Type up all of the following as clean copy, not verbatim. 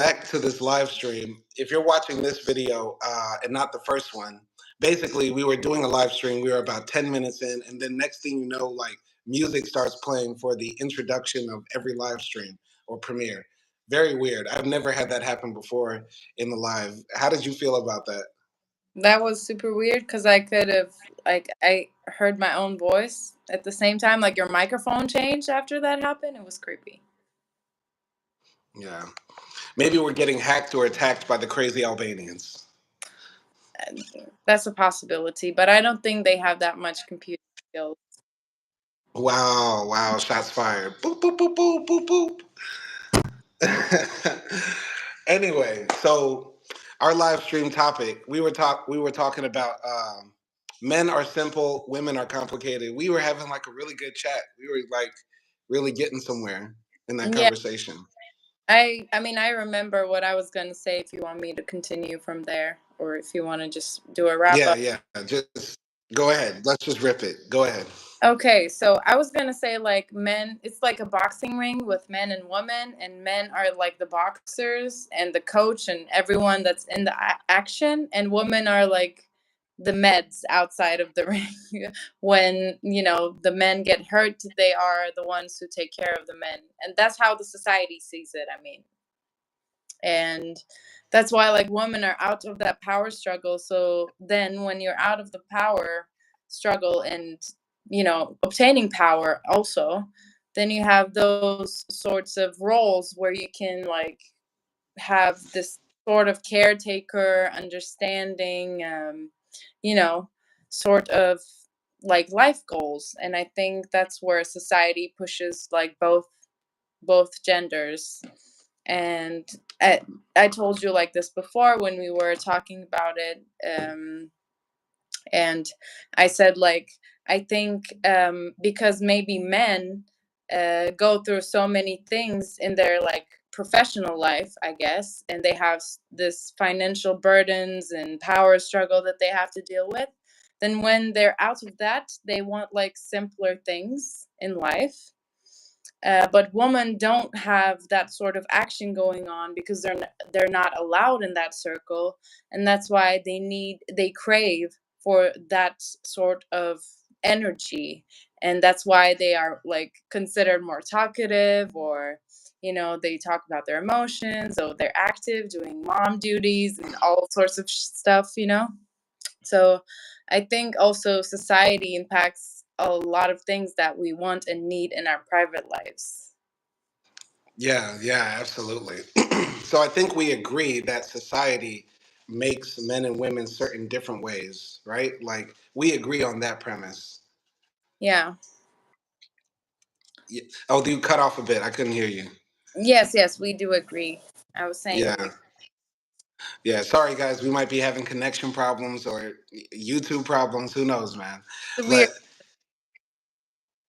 back to this live stream. If you're watching this video and not the first one, basically we were doing a live stream. We were about 10 minutes in, and then next thing you know, like music starts playing for the introduction of every live stream or premiere. Very weird. I've never had that happen before in the live. How did you feel about that? That was super weird because I could have, like, I heard my own voice at the same time. Like, your microphone changed after that happened. It was creepy. Yeah. Maybe we're getting hacked or attacked by the crazy Albanians. That's a possibility, but I don't think they have that much computer skills. Wow, wow, shots fired. Boop, boop, boop, boop, boop, boop. Anyway, so our live stream topic, we were talking about men are simple, women are complicated. We were having like a really good chat. We were like really getting somewhere in that Yeah, conversation. I mean, I remember what I was going to say if you want me to continue from there or if you want to just do a wrap Yeah, up. yeah. Just go ahead. Let's just rip it. Go ahead. Okay, so I was gonna say, like, men, it's like a boxing ring with men and women, and men are like the boxers and the coach and everyone that's in the action, and women are like the meds outside of the ring. When, the men get hurt, they are the ones who take care of the men, and that's how the society sees it. I mean, and that's why, like, women are out of that power struggle. So then when you're out of the power struggle and obtaining power also, then you have those sorts of roles where you can, like, have this sort of caretaker understanding, you know sort of like life goals. And I think that's where society pushes, like, both genders. And I told you like this before when we were talking about it, and I said, like, I think, because maybe men go through so many things in their, like, professional life, I guess, and they have this financial burdens and power struggle that they have to deal with. Then when they're out of that, they want, like, simpler things in life. But women don't have that sort of action going on because they're not allowed in that circle, and that's why they crave for that sort of energy, and that's why they are, like, considered more talkative, or they talk about their emotions, or they're active doing mom duties and all sorts of stuff. So I think also society impacts a lot of things that we want and need in our private lives. Yeah, yeah, absolutely. So I think we agree that society makes men and women certain different ways, right? Like we agree on that premise. Yeah. Yeah. Oh, you cut off a bit. I couldn't hear you. Yes, we do agree. I was saying Yeah, yeah. Sorry, guys. We might be having connection problems or YouTube problems. Who knows, man? it's weird. But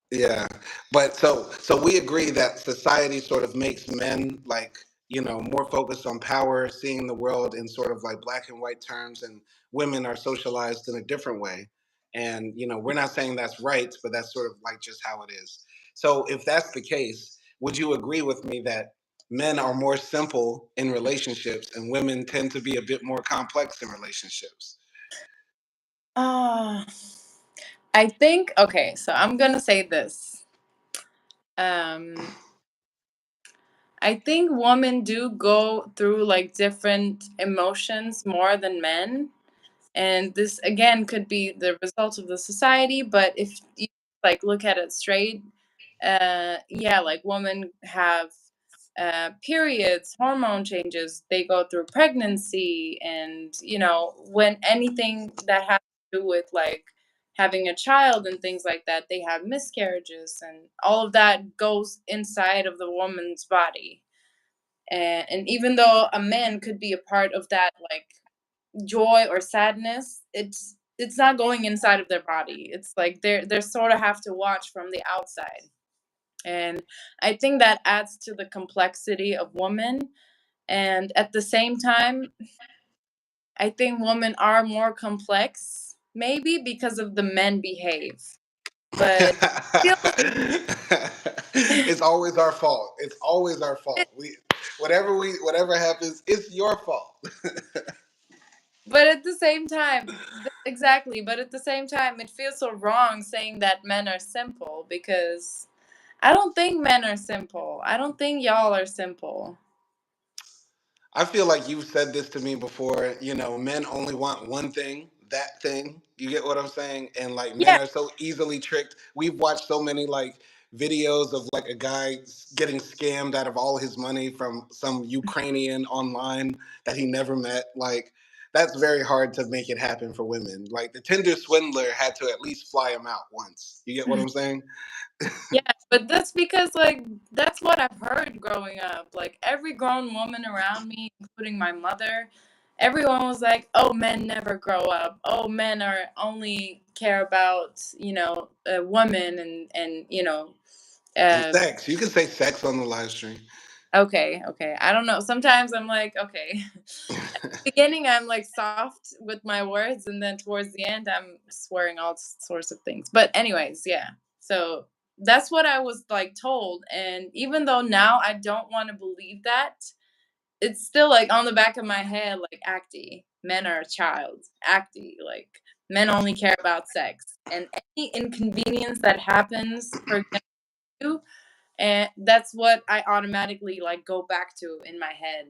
yeah, but so we agree that society sort of makes men like more focused on power, seeing the world in sort of like black and white terms, and women are socialized in a different way. And we're not saying that's right, but that's sort of like just how it is. So if that's the case, would you agree with me that men are more simple in relationships and women tend to be a bit more complex in relationships? uh I think, okay, so I'm gonna say this. um I think women do go through, like, different emotions more than men, and this again could be the result of the society. But if you, like, look at it straight, yeah, like, women have periods, hormone changes, they go through pregnancy, and when anything that has to do with, like, having a child and things like that, they have miscarriages, and all of that goes inside of the woman's body. And even though a man could be a part of that, like, joy or sadness, it's not going inside of their body. It's like they're sort of have to watch from the outside. And I think that adds to the complexity of women. And at the same time, I think women are more complex, maybe because of the men behave. But still, It's always our fault. It's always our fault. We whatever happens, it's your fault. But at the same time, exactly. But at the same time, it feels so wrong saying that men are simple because I don't think men are simple. I don't think y'all are simple. I feel like you've said this to me before. Men only want one thing, that thing. You get what I'm saying? And like men Yeah, are so easily tricked. We've watched so many like videos of like a guy getting scammed out of all his money from some Ukrainian online that he never met. Like that's very hard to make it happen for women. Like the Tinder swindler had to at least fly him out once. You get what I'm saying? yeah. But that's because, like, that's what I've heard growing up. Like, every grown woman around me, including my mother, everyone was like, oh, men never grow up. Oh, men are only care about, a woman and And uh, sex. You can say sex on the live stream. okay, okay. I don't know. Sometimes I'm like, okay. Beginning, I'm like soft with my words, and then towards the end, I'm swearing all sorts of things. But anyways, yeah. So that's what I was like told, and even though now I don't want to believe that, it's still like on the back of my head, like AKDI, men are a child. AKDI, like men only care about sex, and any inconvenience that happens for you, and that's what I automatically like go back to in my head.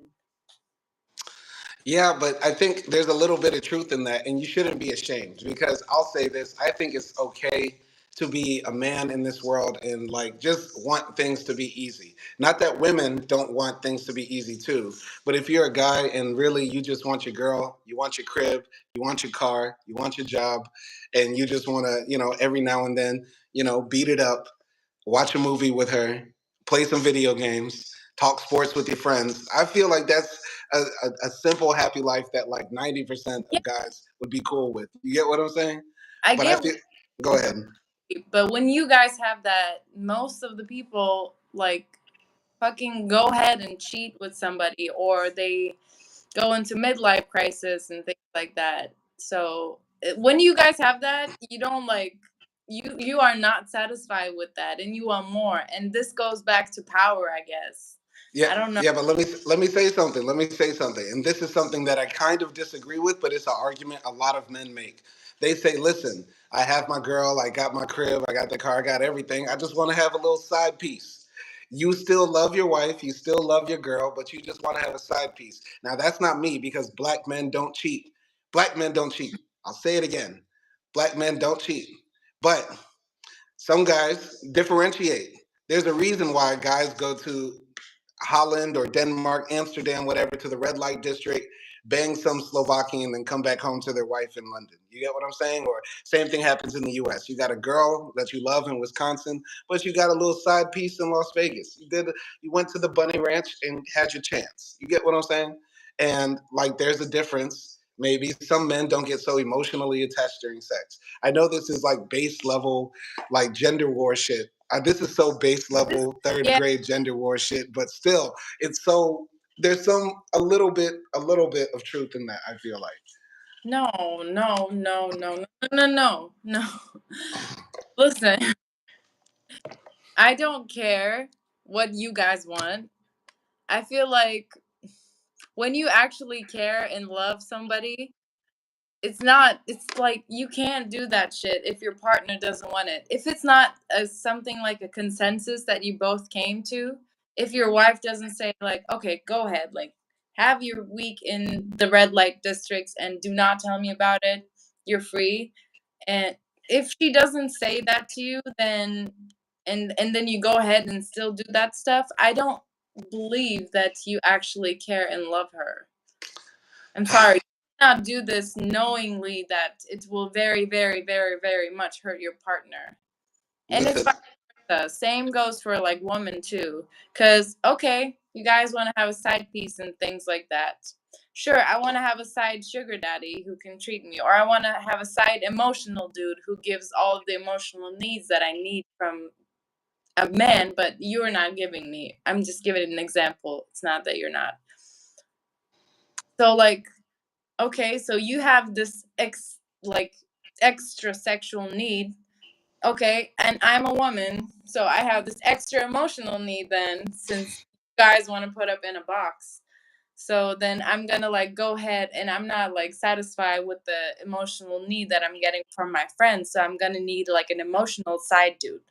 Yeah, but I think there's a little bit of truth in that, and you shouldn't be ashamed because I'll say this: I think it's okay to be a man in this world and like just want things to be easy. Not that women don't want things to be easy too, but if you're a guy and really you just want your girl, you want your crib, you want your car, you want your job, and you just want to, every now and then, beat it up, watch a movie with her, play some video games, talk sports with your friends. I feel like that's a simple, happy life that like 90% Yeah, of guys would be cool with. You get what I'm saying? I But I get. feel, go ahead. But when you guys have that, most of the people like fucking go ahead and cheat with somebody, or they go into midlife crisis and things like that. So when you guys have that, you don't like you are not satisfied with that, and you want more. And this goes back to power, I guess. Yeah, I don't know. yeah, but let me say something. Let me say something. And this is something that I kind of disagree with, but it's an argument a lot of men make. They say, "Listen, I have my girl, I got my crib, I got the car, I got everything. I just want to have a little side piece." You still love your wife, you still love your girl, but you just want to have a side piece. Now, that's not me because black men don't cheat. Black men don't cheat. I'll say it again. Black men don't cheat. But some guys differentiate. There's a reason why guys go to Holland or Denmark, Amsterdam, whatever, to the red light district, bang some Slovakian, and come back home to their wife in London. You get what I'm saying? Or same thing happens in the U.S. You got a girl that you love in Wisconsin, but you got a little side piece in Las Vegas. You went to the Bunny Ranch and had your chance. You get what I'm saying? And like, there's a difference. Maybe some men don't get so emotionally attached during sex. I know this is like base level, like gender war shit. This is so base This, level, third yeah, grade gender war shit, but still, it's so there's some a little bit of truth in that. I feel like. no, no, no, no, no, no, no, no. Listen, I don't care what you guys want. I feel like when you actually care and love somebody, it's like you can't do that shit if your partner doesn't want it. If it's not something like a consensus that you both came to, if your wife doesn't say like, okay, go ahead, like have your week in the red light districts and do not tell me about it, you're free. And if she doesn't say that to you, then and then you go ahead and still do that stuff, I don't believe that you actually care and love her. I'm sorry. You cannot do this knowingly that it will very, very, very, very much hurt your partner. And it's Listen, vice versa. Same goes for like women too. Cause okay, you guys want to have a side piece and things like that. Sure, I want to have a side sugar daddy who can treat me, or I want to have a side emotional dude who gives all of the emotional needs that I need from a man, but you're not giving me. I'm just giving an example. It's not that you're not. So like, okay, so you have this like extra sexual need. Okay, and I'm a woman, so I have this extra emotional need then, since guys want to put up in a box. So then I'm gonna like go ahead and I'm not like satisfied with the emotional need that I'm getting from my friends. So I'm gonna need like an emotional side dude.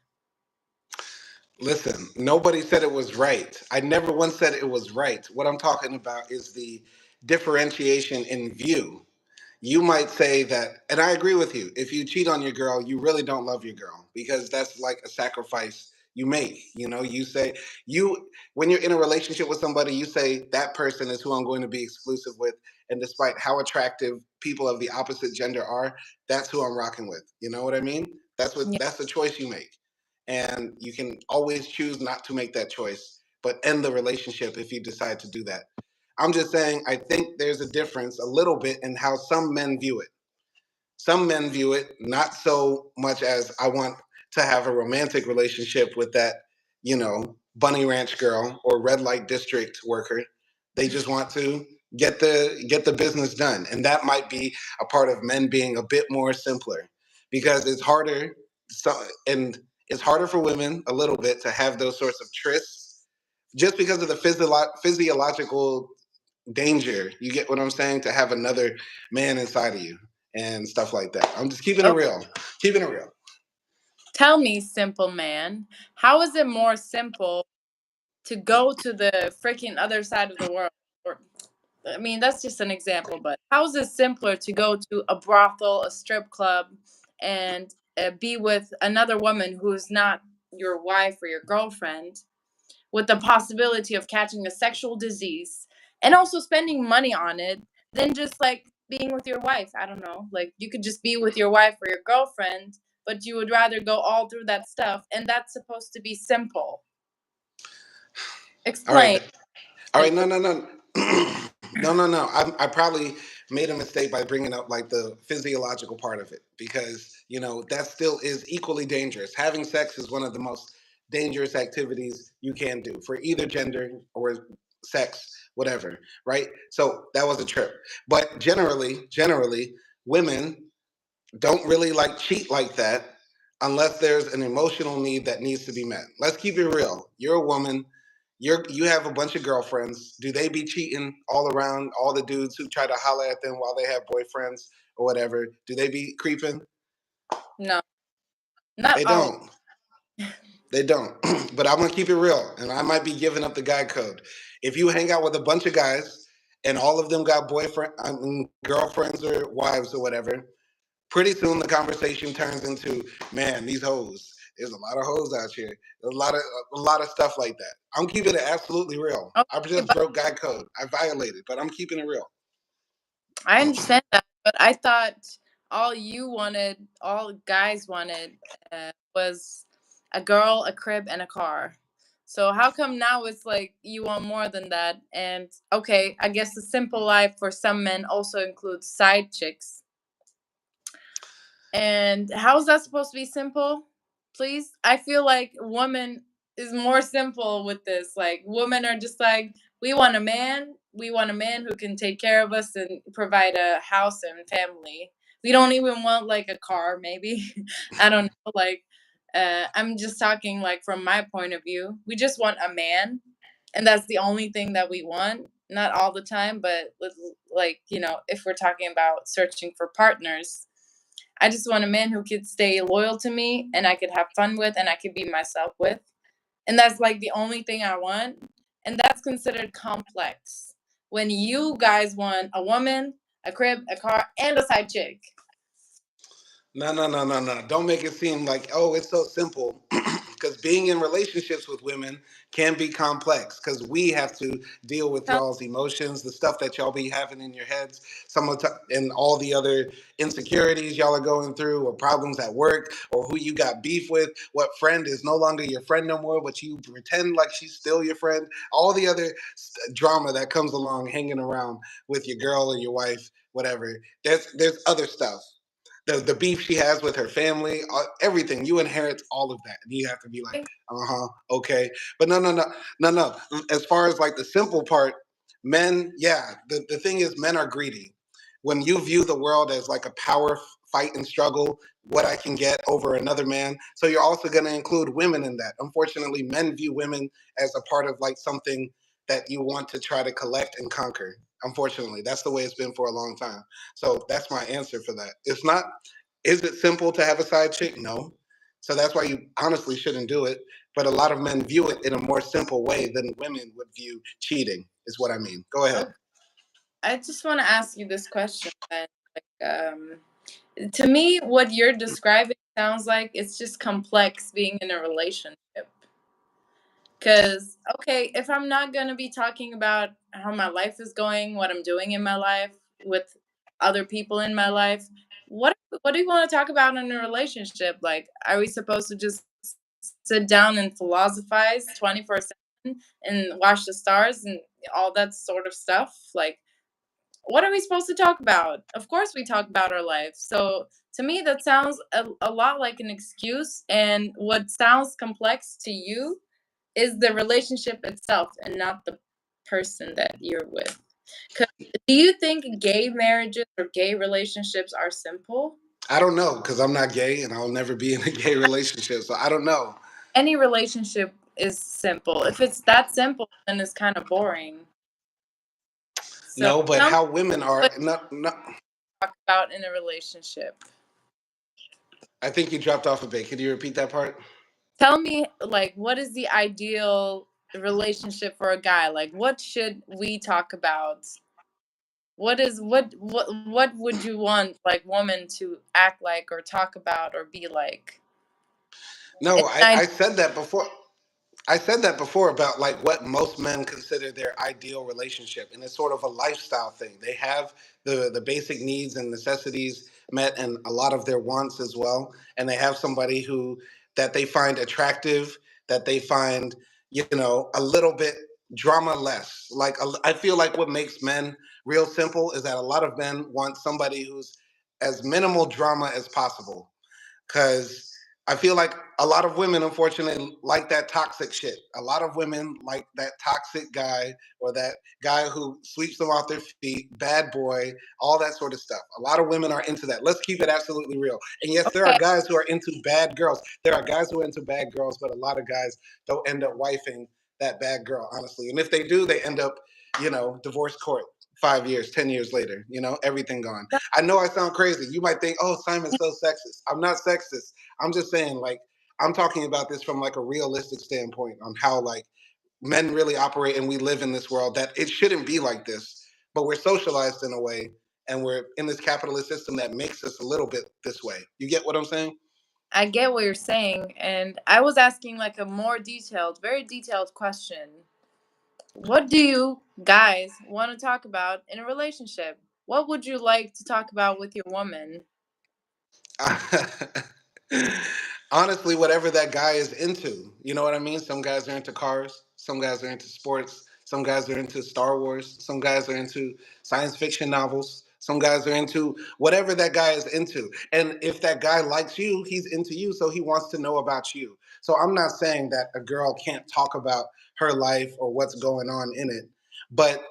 Listen, nobody said it was right. I never once said it was right. What I'm talking about is the differentiation in view. You might say that, and I agree with you. If you cheat on your girl, you really don't love your girl because that's like a sacrifice you make. You know, you say, you, when you're in a relationship with somebody, you say, that person is who I'm going to be exclusive with. And despite how attractive people of the opposite gender are, that's who I'm rocking with. You know what I mean? Yeah. That's the choice you make. And you can always choose not to make that choice, but end the relationship if you decide to do that. I'm just saying, I think there's a difference a little bit in how some men view it. Some men view it not so much as I want to have a romantic relationship with that, Bunny Ranch girl or red light district worker. They just want to get the business done. And that might be a part of men being a bit more simpler because it's harder so and it's harder for women a little bit to have those sorts of trysts just because of the physiological danger. You get what I'm saying? To have another man inside of you and stuff like that. I'm just keeping it Okay. real. Keeping it real. Tell me, simple man, how is it more simple to go to the freaking other side of the world? Or, I mean, that's just an example, but how is it simpler to go to a brothel, a strip club, and be with another woman who's not your wife or your girlfriend, with the possibility of catching a sexual disease and also spending money on it, than just like being with your wife? I don't know. Like you could just be with your wife or your girlfriend, but you would rather go all through that stuff, and that's supposed to be simple. All right. Explain. All right. Simple. No, no, no. No. I probably made a mistake by bringing up like the physiological part of it because, that still is equally dangerous. Having sex is one of the most dangerous activities you can do for either gender or sex, whatever, right? So that was a trip. But generally, women don't really like cheat like that unless there's an emotional need that needs to be met. Let's keep it real. You're a woman. You have a bunch of girlfriends. Do they be cheating all around all the dudes who try to holler at them while they have boyfriends or whatever? Do they be creeping? No, not They all. don't. They don't. But I'm gonna keep it real, and I might be giving up the guy code. If you hang out with a bunch of guys and all of them got girlfriends or wives or whatever, pretty soon the conversation turns into, man, these hoes. There's a lot of hoes out here. There's a lot of stuff like that. I'm keeping it absolutely real. I Okay, just but broke guy code. I violated, but I'm keeping it real. I understand that. But I thought all you wanted, all guys wanted, was a girl, a crib, and a car. So how come now it's like you want more than that? And okay, I guess the simple life for some men also includes side chicks. And how is that supposed to be simple? Please? I feel like woman is more simple with this. Like women are just like, we want a man. We want a man who can take care of us and provide a house and family. We don't even want like a car, maybe. I don't know. Like I'm just talking like from my point of view. We just want a man, and that's the only thing that we want. Not all the time, but like, if we're talking about searching for partners, I just want a man who could stay loyal to me and I could have fun with and I could be myself with. And that's like the only thing I want. And that's considered complex. When you guys want a woman, a crib, a car, and a side chick. No, no, no, no, no. Don't make it seem like, oh, it's so simple. Because being in relationships with women can be complex because we have to deal with Tell- y'all's emotions, the stuff that y'all be having in your heads, and all the other insecurities y'all are going through, or problems at work, or who you got beef with, what friend is no longer your friend no more, but you pretend like she's still your friend, all the other drama that comes along hanging around with your girl or your wife, whatever. There's other stuff, the beef she has with her family, everything. You inherit all of that, and you have to be like, okay. But no, no, no, no, no. As far as like the simple part, men, yeah. The thing is, men are greedy. When you view the world as like a power fight and struggle what I can get over another man. So you're also going to include women in that. Unfortunately, men view women as a part of like something that you want to try to collect and conquer. Unfortunately, that's the way it's been for a long time. So that's my answer for that. It's not, is it simple to have a side chick? No. So that's why you honestly shouldn't do it. But a lot of men view it in a more simple way than women would view cheating, is what I mean. Go ahead. Okay, I just want to ask you this question then. To me, what you're describing sounds like it's just complex being in a relationship. Because, okay, if I'm not going to be talking about how my life is going, what I'm doing in my life with other people in my life, what do you want to talk about in a relationship? Like, are we supposed to just sit down and philosophize 24/7 and watch the stars and all that sort of stuff? Like, what are we supposed to talk about? Of course, we talk about our life. So to me, that sounds a lot like an excuse. And what sounds complex to you is the relationship itself and not the person that you're with. 'Cause do you think gay marriages or gay relationships are simple? I don't know because I'm not gay and I'll never be in a gay relationship. So I don't know. Any relationship is simple. If it's that simple, then it's kind of boring. So No, but tell me how women are, what not, not, you talk about in a relationship. I think you dropped off a bit. Could you repeat that part? Tell me, like, what is the ideal relationship for a guy? Like, what should we talk about? What would you want like woman to act like or talk about or be like? No, And I I said that before. I said that before about like what most men consider their ideal relationship, and it's sort of a lifestyle thing. They have the basic needs and necessities met, and a lot of their wants as well. And they have somebody who that they find attractive, that they find a little bit drama less. Like I feel like what makes men real simple is that a lot of men want somebody who's as minimal drama as possible because I feel like a lot of women, unfortunately, like that toxic shit. A lot of women like that toxic guy or that guy who sweeps them off their feet, bad boy, all that sort of stuff. A lot of women are into that. Let's keep it absolutely real. And yes, there are okay, guys who are into bad girls. There are guys who are into bad girls, but a lot of guys don't end up wifing that bad girl, honestly. And if they do, they end up, divorce court 5 years, 10 years later, everything gone. that- I know I sound crazy. You might think, oh, Simon's so sexist. I'm not sexist. I'm just saying, like, I'm talking about this from like a realistic standpoint on how like men really operate and we live in this world that it shouldn't be like this, but we're socialized in a way and we're in this capitalist system that makes us a little bit this way. You get what I'm saying? I get what you're saying, and I was asking like a more detailed, very detailed question. What do you guys want to talk about in a relationship? What would you like to talk about with your woman? Honestly, whatever that guy is into. You know what I mean? Some guys are into cars, some guys are into sports, some guys are into Star Wars, some guys are into science fiction novels, some guys are into whatever that guy is into. And if that guy likes you, he's into you, so he wants to know about you. So I'm not saying that a girl can't talk about her life or what's going on in it, but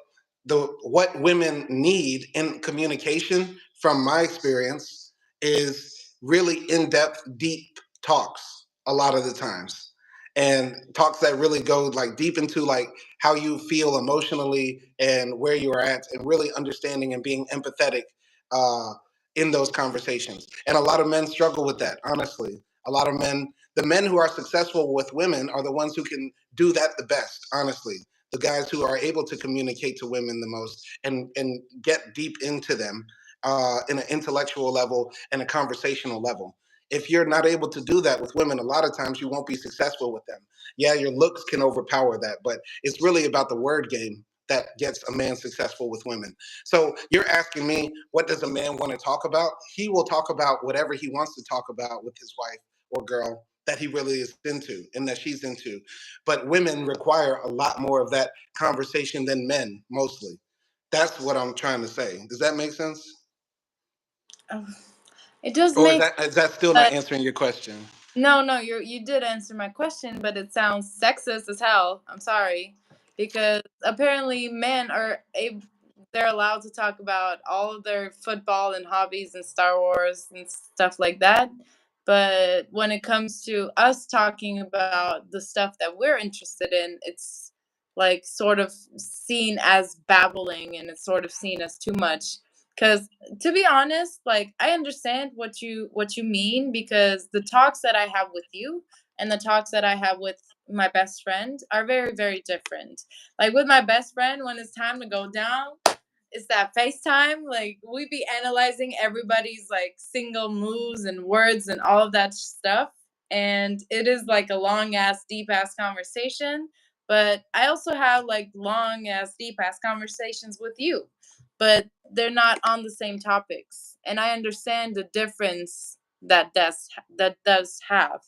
the what women need in communication from my experience is really in-depth, deep talks a lot of the times. And talks that really go like deep into like how you feel emotionally and where you are at and really understanding and being empathetic uh, in those conversations. And a lot of men struggle with that, honestly. A lot of men, the men who are successful with women are the ones who can do that the best, honestly. The guys who are able to communicate to women the most and get deep into them in an intellectual level and a conversational level. If you're not able to do that with women, a lot of times you won't be successful with them. Yeah, your looks can overpower that, but it's really about the word game that gets a man successful with women. So you're asking me, what does a man want to talk about? He will talk about whatever he wants to talk about with his wife or girl that he really is into and that she's into. But women require a lot more of that conversation than men, mostly. That's what I'm trying to say. Does that make sense? Oh, it does Or make, is that still not but answering your question? no, no, you did answer my question, but it sounds sexist as hell. I'm sorry, because apparently men are able. they're allowed to talk about all of their football and hobbies and Star Wars and stuff like that. But when it comes to us talking about the stuff that we're interested in, it's like sort of seen as babbling, and it's sort of seen as too much. Because to be honest, like I understand what you mean, because the talks that I have with you and the talks that I have with my best friend are very, very different. Like with my best friend, when it's time to go down, it's that FaceTime. Like we be analyzing everybody's like single moves and words and all of that stuff. And it is like a long ass, deep ass conversation. But I also have like long ass, deep ass conversations with you. But they're not on the same topics. And I understand the difference that does have.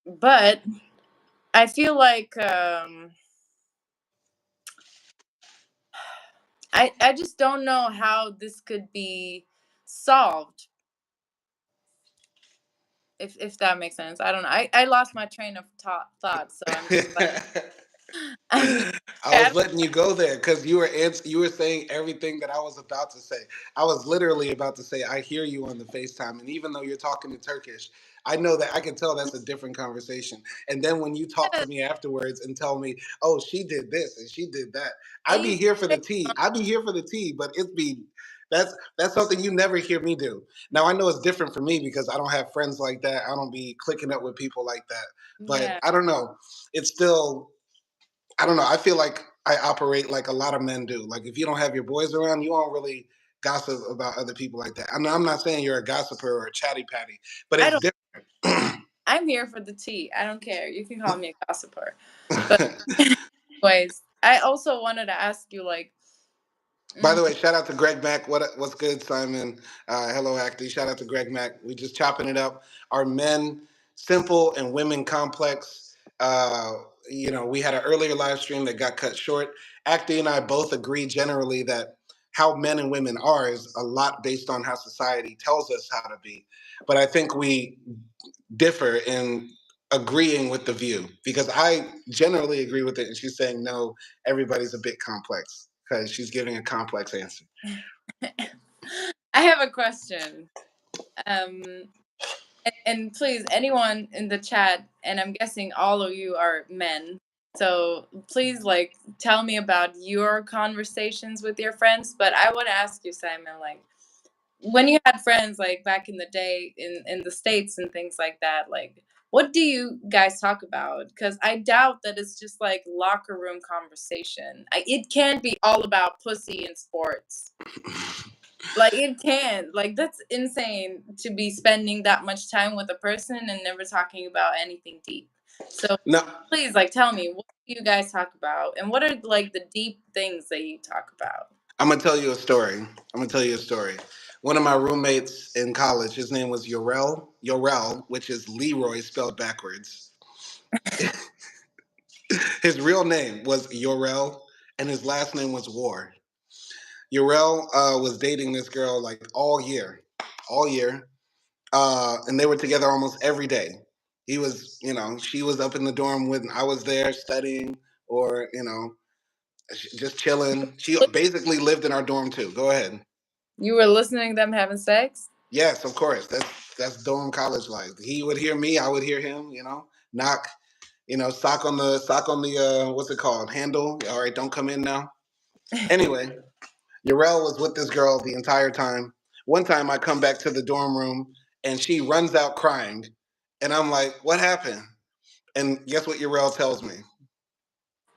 But I feel like I just don't know how this could be solved, if that makes sense. I don't know. I lost my train of thought, so I'm just like I'm just I I was letting you go there because you were saying everything that I was about to say. I was literally about to say I hear you on the FaceTime, and even though you're talking in Turkish, I know that I can tell that's a different conversation. And then when you talk to don't. me afterwards and tell me, "Oh, she did this and she did that," I And you be here for the tea. I be here for the tea, but it's be that's something you never hear me do. Now I know it's different for me because I don't have friends like that. I don't be clicking up with people like that. But yeah, I don't know. It's still I don't know. I feel like I operate like a lot of men do. Like if you don't have your boys around, you don't really gossip about other people like that. I'm not saying you're a gossiper or a chatty patty, but I it's don't. different. I'm here for the tea. I don't care. You can call me a gossiper. But anyways, I also wanted to ask you, like, By mm, the way, shout out to Greg Mack. What's good, Simon? Hello, AKDI. Shout out to Greg Mack. We just chopping it up. Are men simple and women complex? We had an earlier live stream that got cut short. AKDI and I both agree generally that how men and women are is a lot based on how society tells us how to be. But I think we differ in agreeing with the view because I generally agree with it, and she's saying no. Everybody's a bit complex because she's giving a complex answer. I have a question. Um, and please, anyone in the chat, and I'm guessing all of you are men. So please, like, tell me about your conversations with your friends. But I want to ask you, Simon, like, when you had friends, like back in the day in the States and things like that, like, what do you guys talk about? Because I doubt that it's just like locker room conversation. It can't be all about pussy and sports. Like it can. Like that's insane to be spending that much time with a person and never talking about anything deep. So No, please, like, tell me, what do you guys talk about, and what are like the deep things that you talk about? I'm gonna tell you a story. I'm gonna tell you a story. One of my roommates in college, his name was Yorel, which is Leroy spelled backwards. His real name was Yorel, and his last name was War. Yorel was dating this girl like all year, and they were together almost every day. He was, she was up in the dorm when I was there studying, or just chilling. She basically lived in our dorm too. Go ahead. You were listening to them having sex? Yes, of course. That's dorm college life. He would hear me, I would hear him. Knock. Sock on the what's it called? Handle. All right, don't come in now. Anyway, Yarel was with this girl the entire time. One time I come back to the dorm room and she runs out crying, and I'm like, "What happened?" And guess what Yarel tells me?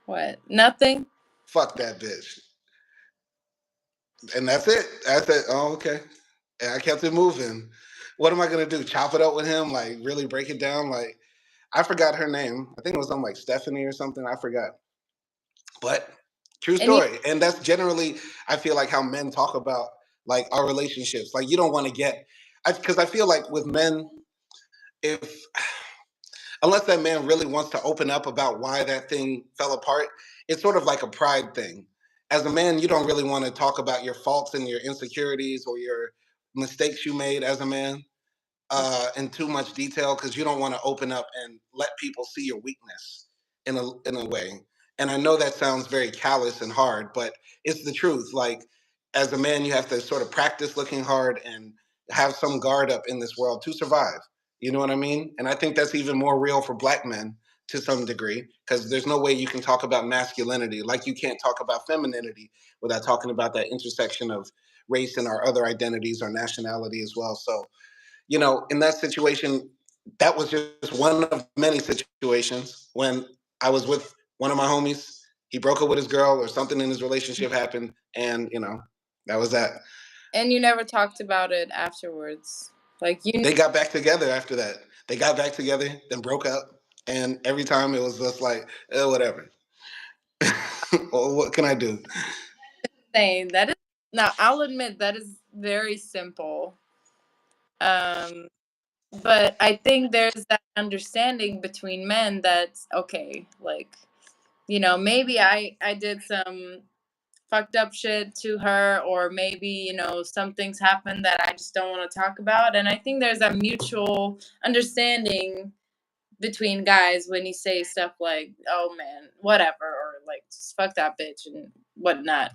What? Nothing? Fuck that bitch. And that's it. I said, "Oh, okay." And I kept it moving. What am I gonna do? Chop it up with him? Like really break it down? Like I forgot her name. I think it was something like Stephanie or something. I forgot. But true And you story. And that's generally, I feel like how men talk about like our relationships. Like you don't want to get, because I feel like with men, if unless that man really wants to open up about why that thing fell apart, it's sort of like a pride thing. As a man, you don't really want to talk about your faults and your insecurities or your mistakes you made as a man in too much detail because you don't want to open up and let people see your weakness in a way. And I know that sounds very callous and hard, but it's the truth. Like, as a man, you have to sort of practice looking hard and have some guard up in this world to survive. You know what I mean? And I think that's even more real for black men to some degree, because there's no way you can talk about masculinity like you can't talk about femininity without talking about that intersection of race and our other identities, our nationality as well. So, in that situation, that was just one of many situations when I was with one of my homies. He broke up with his girl, or something in his relationship happened, and that was that. And you never talked about it afterwards. Like you They got back together after that. They got back together, then broke up, and every time it was just like, whatever. Well, what can I do? saying that is now I'll admit that is very simple. Um but I think there's that understanding between men that's okay, like, maybe I did some fucked up shit to her, or maybe, some things happened that I just don't want to talk about. And I think there's a mutual understanding between guys when you say stuff like, "Oh man, whatever," or like, "Just fuck that bitch" and whatnot.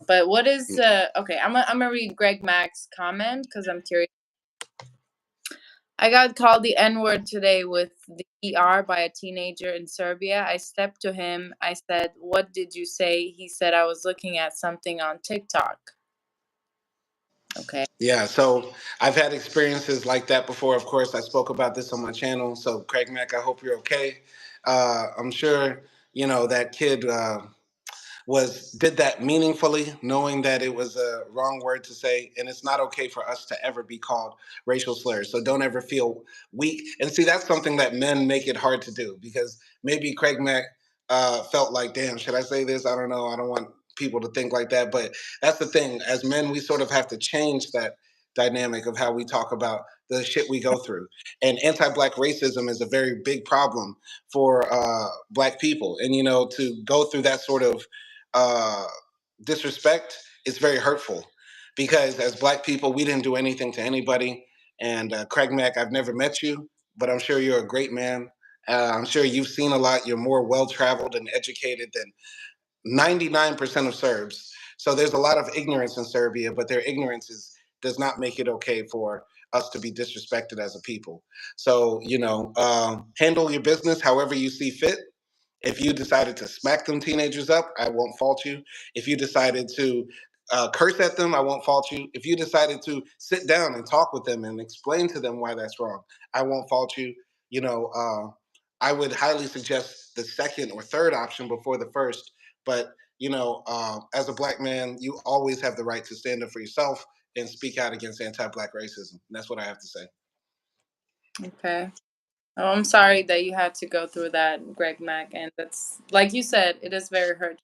But what is okay? I'm gonna read Greg Mack's comment because I'm curious. I got called the N word today with the ER by a teenager in Serbia. I stepped to him. I said, "What did you say?" He said, "I was looking at something on TikTok." Okay. Yeah, so I've had experiences like that before. Of course, I spoke about this on my channel. So, Craig Mack, I hope you're okay. I'm sure that kid was did that meaningfully, knowing that it was a wrong word to say, and it's not okay for us to ever be called racial slurs. So don't ever feel weak. And see, that's something that men make it hard to do, because maybe Craig Mack felt like, damn, should I say this? I don't know. I don't want people to think like that. But that's the thing. As men, we sort of have to change that dynamic of how we talk about the shit we go through. And anti-black racism is a very big problem for black people. And to go through that sort of uh, disrespect is very hurtful, because as black people, we didn't do anything to anybody. And Craig Mack, I've never met you, but I'm sure you're a great man. I'm sure you've seen a lot. You're more well traveled and educated than 99% of Serbs. So there's a lot of ignorance in Serbia, but their ignorance does not make it okay for us to be disrespected as a people. So, handle your business however you see fit. If you decided to smack them teenagers up, I won't fault you. If you decided to curse at them, I won't fault you. If you decided to sit down and talk with them and explain to them why that's wrong, I won't fault you. You know, uh, I would highly suggest the second or third option before the first. But as a black man, you always have the right to stand up for yourself and speak out against anti-black racism. And that's what I have to say. Okay. Oh, I'm sorry that you had to go through that, Greg Mack. And that's, like you said, it is very hurtful,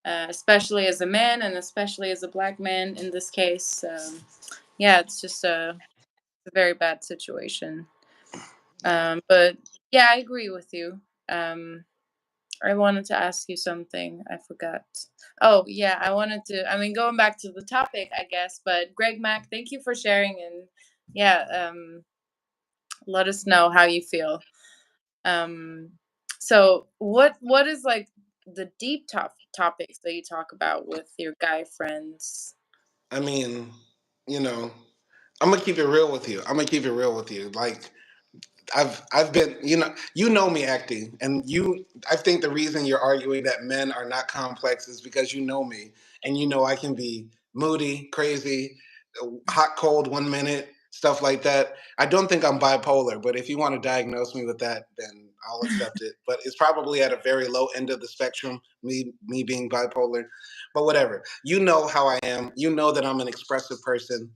especially as a man and especially as a black man in this case. Yeah, it's just a very bad situation. But yeah, I agree with you. Um, I wanted to ask you something. I forgot. Oh, yeah, I mean, going back to the topic, I guess, but Greg Mack, thank you for sharing. And yeah, let us know how you feel. Um, so what is like the deep topics that you talk about with your guy friends? I mean, you know, I'm gonna keep it real with you. I'm gonna keep it real with you. Like, I've been, you know me acting, and I think the reason you're arguing that men are not complex is because you know me, and I can be moody, crazy, hot cold 1 minute, stuff like that. I don't think I'm bipolar, but if you want to diagnose me with that, then I'll accept it. But it's probably at a very low end of the spectrum, me being bipolar. But whatever. You know how I am. You know that I'm an expressive person.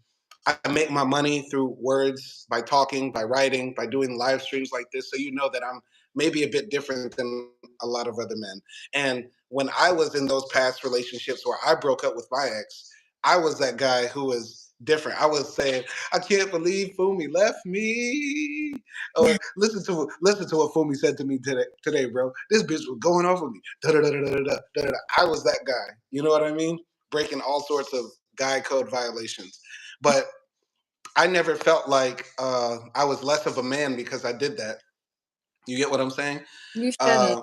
I make my money through words, by talking, by writing, by doing live streams like this. So you know that I'm maybe a bit different than a lot of other men. And when I was in those past relationships where I broke up with my ex, I was that guy who was different. I was saying, "I can't believe Fumi left me." Or listen to what Fumi said to me today, bro. This bitch was going off of me. Da da da da da da da da. I was that guy. You know what I mean? Breaking all sorts of guy code violations. But I never felt like I was less of a man because I did that. You get what I'm saying? You shouldn't. Uh,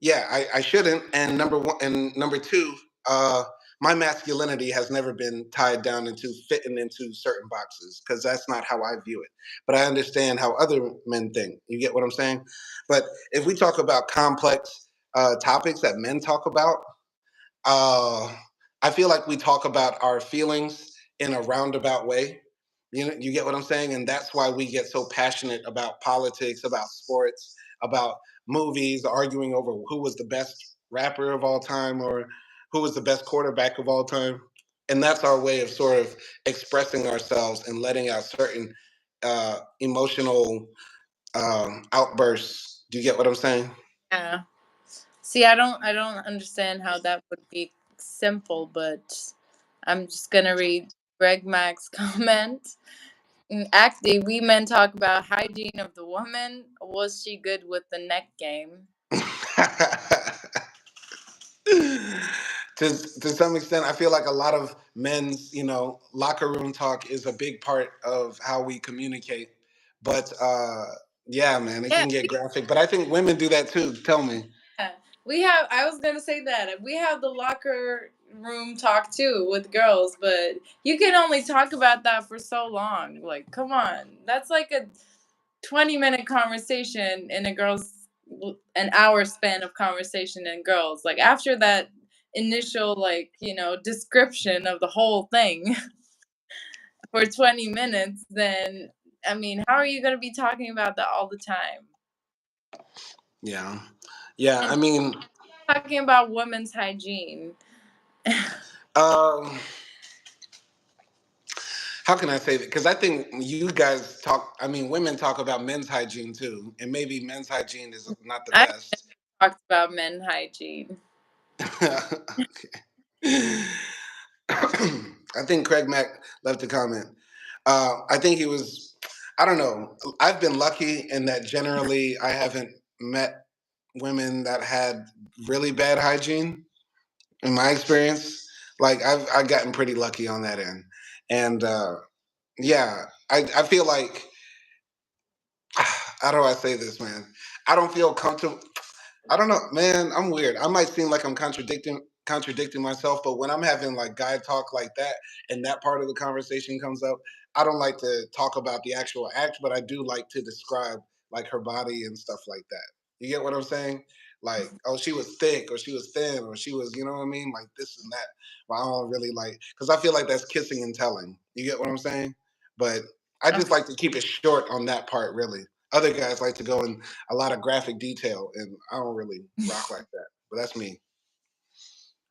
Yeah, I shouldn't. And number one, and number two, uh, my masculinity has never been tied down into fitting into certain boxes because that's not how I view it. But I understand how other men think. You get what I'm saying? But if we talk about complex topics that men talk about, uh, I feel like we talk about our feelings in a roundabout way. You get what I'm saying, and that's why we get so passionate about politics, about sports, about movies, arguing over who was the best rapper of all time or who was the best quarterback of all time. And that's our way of sort of expressing ourselves and letting out certain emotional outbursts. Do you get what I'm saying? Yeah. See, I don't understand how that would be simple, but I'm just gonna read Greg Mack's comment. Actually, we men talk about hygiene of the woman. Was she good with the neck game? To some extent, I feel like a lot of men's, locker room talk is a big part of how we communicate. But yeah, man, it Yeah, can get graphic. But I think women do that too. Tell me. yeah. We have. I was gonna say that we have the locker room talk too with girls, but you can only talk about that for so long. Like, come on, that's like a 20-minute conversation in a girl's an hour span of conversation in girls. Like after that initial description of the whole thing for 20 minutes, then I mean, how are you going to be talking about that all the time? Yeah, yeah. I And mean, talking about women's hygiene. um, how can I say that? Because I think you guys talk. I mean, women talk about men's hygiene too, and maybe men's hygiene is not the I best. talked about men hygiene. Okay. I think Craig Mack left a comment. I think he was. I don't know. I've been lucky in that generally I haven't met women that had really bad hygiene. In my experience, like I've gotten pretty lucky on that end, and yeah, I feel like how do I say this, man? I don't feel comfortable. I don't know, man. I'm weird. I might seem like I'm contradicting myself, but when I'm having like guy talk like that, and that part of the conversation comes up, I don't like to talk about the actual act, but I do like to describe like her body and stuff like that. You get what I'm saying? Like, oh, she was thick, or she was thin, or she was, you know what I mean, like this and that. Well, I don't really like because I feel like that's kissing and telling. You get what I'm saying? But I just Okay. like to keep it short on that part, really. Other guys like to go in a lot of graphic detail, and I don't really rock like that. But that's me.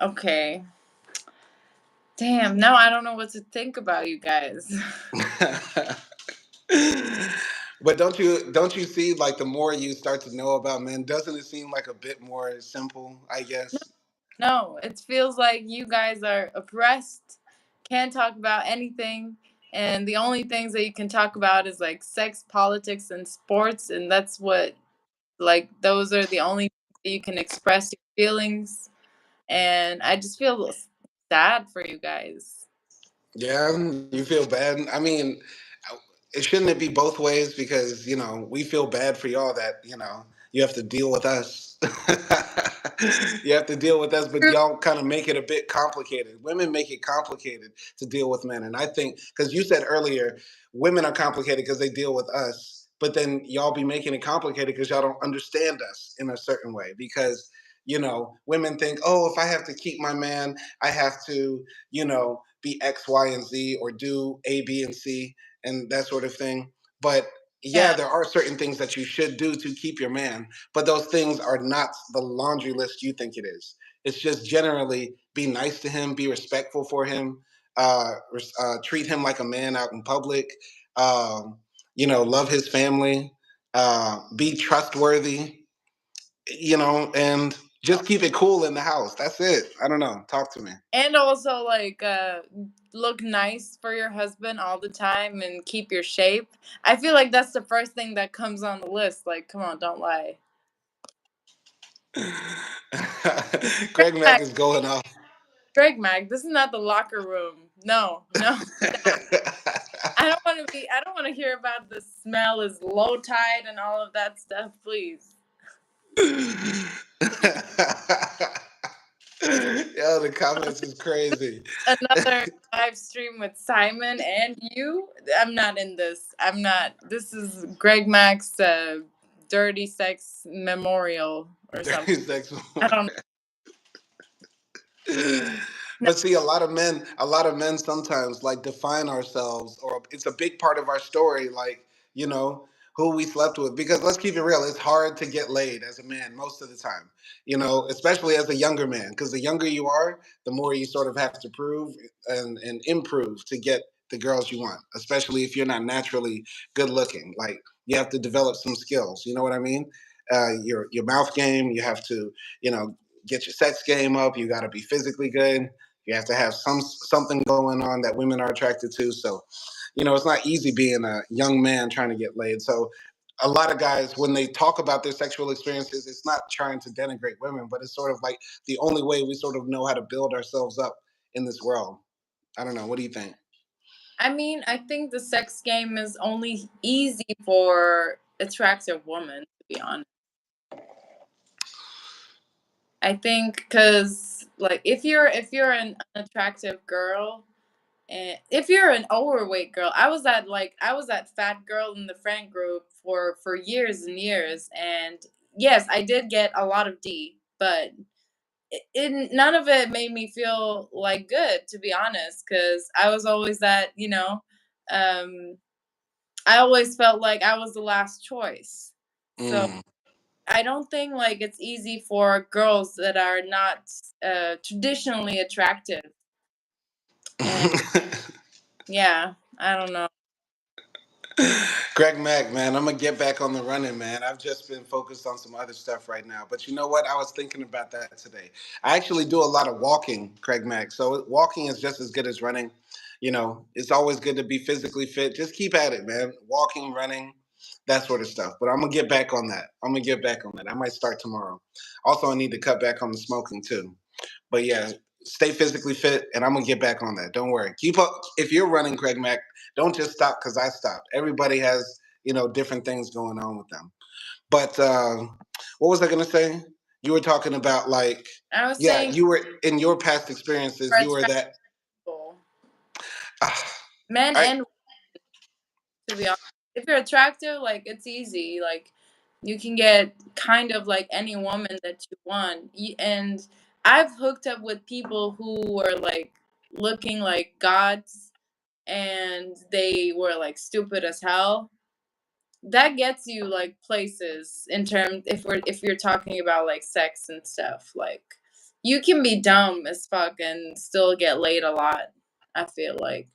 Okay. Damn, now I don't know what to think about you guys. But don't you see like the more you start to know about men, doesn't it seem like a bit more simple? I guess. No, it feels like you guys are oppressed, can't talk about anything, and the only things that you can talk about is like sex, politics, and sports, and that's what like those are the only things that you can express your feelings. And I just feel sad for you guys. Yeah, you feel bad. I mean, it shouldn't it be both ways because we feel bad for y'all that you have to deal with us. You have to deal with us, but y'all kind of make it a bit complicated. Women make it complicated to deal with men, and I think because you said earlier, women are complicated because they deal with us, but then y'all be making it complicated because y'all don't understand us in a certain way because. Women think, oh, if I have to keep my man, I have to, be X, Y, and Z or do A, B, and C and that sort of thing. But yeah, Yeah. there are certain things that you should do to keep your man, but those things are not the laundry list you think it is. It's just generally be nice to him, be respectful for him, treat him like a man out in public, love his family, be trustworthy, and just keep it cool in the house. That's it. I don't know. Talk to me. And also like look nice for your husband all the time and keep your shape. I feel like that's the first thing that comes on the list. Like, come on, don't lie. Greg Mack is going off. Greg Mag, this is not the locker room. No, no. I don't want to be. I don't want to hear about the smell is low tide and all of that stuff. Please. Yo, the comments is crazy. Another live stream with Simon and you. I'm not in this. I'm not. This is Greg Mack's dirty sex memorial or something. Dirty sex. I don't know. But see, a lot of men sometimes like define ourselves, or it's a big part of our story, like, you know, who we slept with. Because let's keep it real, it's hard to get laid as a man most of the time, especially as a younger man. Because the younger you are, the more you sort of have to prove and improve to get the girls you want, especially if you're not naturally good looking. Like, you have to develop some skills. You know what I mean? Your mouth game, you have to, you know, get your sex game up. You got to be physically good. You have to have something going on that women are attracted to. So, it's not easy being a young man trying to get laid. So, a lot of guys, when they talk about their sexual experiences, it's not trying to denigrate women, but it's sort of like the only way we sort of know how to build ourselves up in this world. I don't know. What do you think? I mean, I think the sex game is only easy for attractive women, to be honest. I think because like if you're an attractive girl, and if you're an overweight girl, I was that fat girl in the friend group for years and years, and yes, I did get a lot of D, but none of it made me feel like good, to be honest, because I was always um, I always felt like I was the last choice. So Mm. I don't think like it's easy for girls that are not traditionally attractive, and yeah, I don't know. Greg Mack, man, I'm gonna get back on the running, man. I've just been focused on some other stuff right now. But you know what? I was thinking about that today. I actually do a lot of walking, Craig Mack. So walking is just as good as running. It's always good to be physically fit. Just keep at it, man. Walking, running, that sort of stuff. But I'm gonna get back on that. I'm gonna get back on that. I might start tomorrow. Also, I need to cut back on the smoking too. But yeah, stay physically fit, and I'm gonna get back on that. Don't worry. Keep up. If you're running, Craig Mack, don't just stop because I stopped. Everybody has different things going on with them. But what was I gonna say? You were talking about like, I was yeah, saying you were in your past for experiences. You were attractive that. people, Uh, men I and to be honest, if you're attractive, like it's easy. Like you can get kind of like any woman that you want. And I've hooked up with people who were like looking like gods, and they were like stupid as hell. That gets you like places in terms if you're talking about like sex and stuff. Like you can be dumb as fuck and still get laid a lot, I feel like.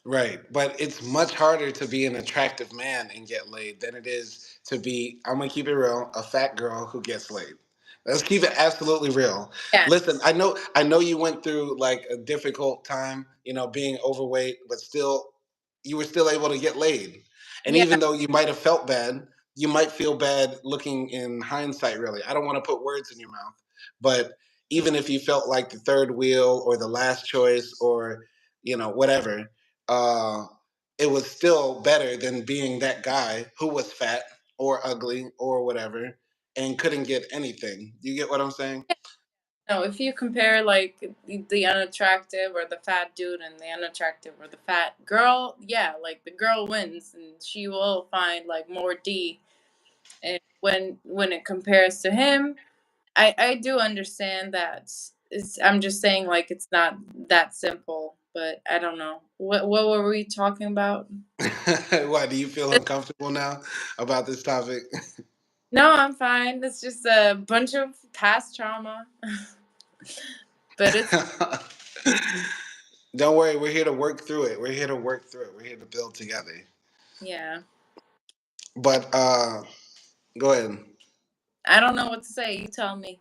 Right, but it's much harder to be an attractive man and get laid than it is to be, I'm gonna keep it real, a fat girl who gets laid. Let's keep it absolutely real. Yeah. Listen, I know you went through like a difficult time, being overweight, but still you were still able to get laid. And Yeah. even though you might have felt bad, you might feel bad looking in hindsight, really. I don't want to put words in your mouth, but even if you felt like the third wheel or the last choice or, whatever, uh, it was still better than being that guy who was fat or ugly or whatever and couldn't get anything. You get what I'm saying? No, if you compare like the unattractive or the fat dude and the unattractive or the fat girl, yeah, like the girl wins and she will find like more D. And when it compares to him, I do understand that. I'm just saying like it's not that simple, but I don't know. What were we talking about? Why do you feel uncomfortable now about this topic? No, I'm fine. It's just a bunch of past trauma. But it's Don't worry, we're here to work through it. We're here to work through it. We're here to build together. yeah. But go ahead. I don't know what to say. You tell me.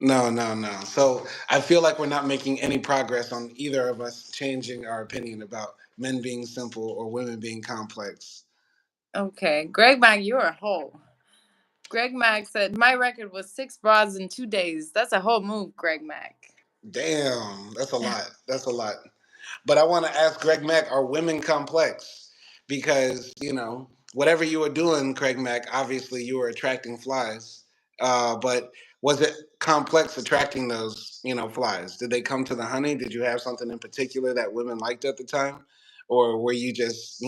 No, no, no. So I feel like we're not making any progress on either of us changing our opinion about men being simple or women being complex. Okay. Greg Mack, you're a hoe. Greg Mack said my record was 6 bras in 2 days. That's a whole move, Greg Mack. Damn, that's a lot. That's a lot. But I want to ask Greg Mack, are women complex? Because, whatever you were doing, Craig Mack, obviously you were attracting flies. But Was it complex attracting those, flies? Did they come to the honey? Did you have something in particular that women liked at the time? Or were you just,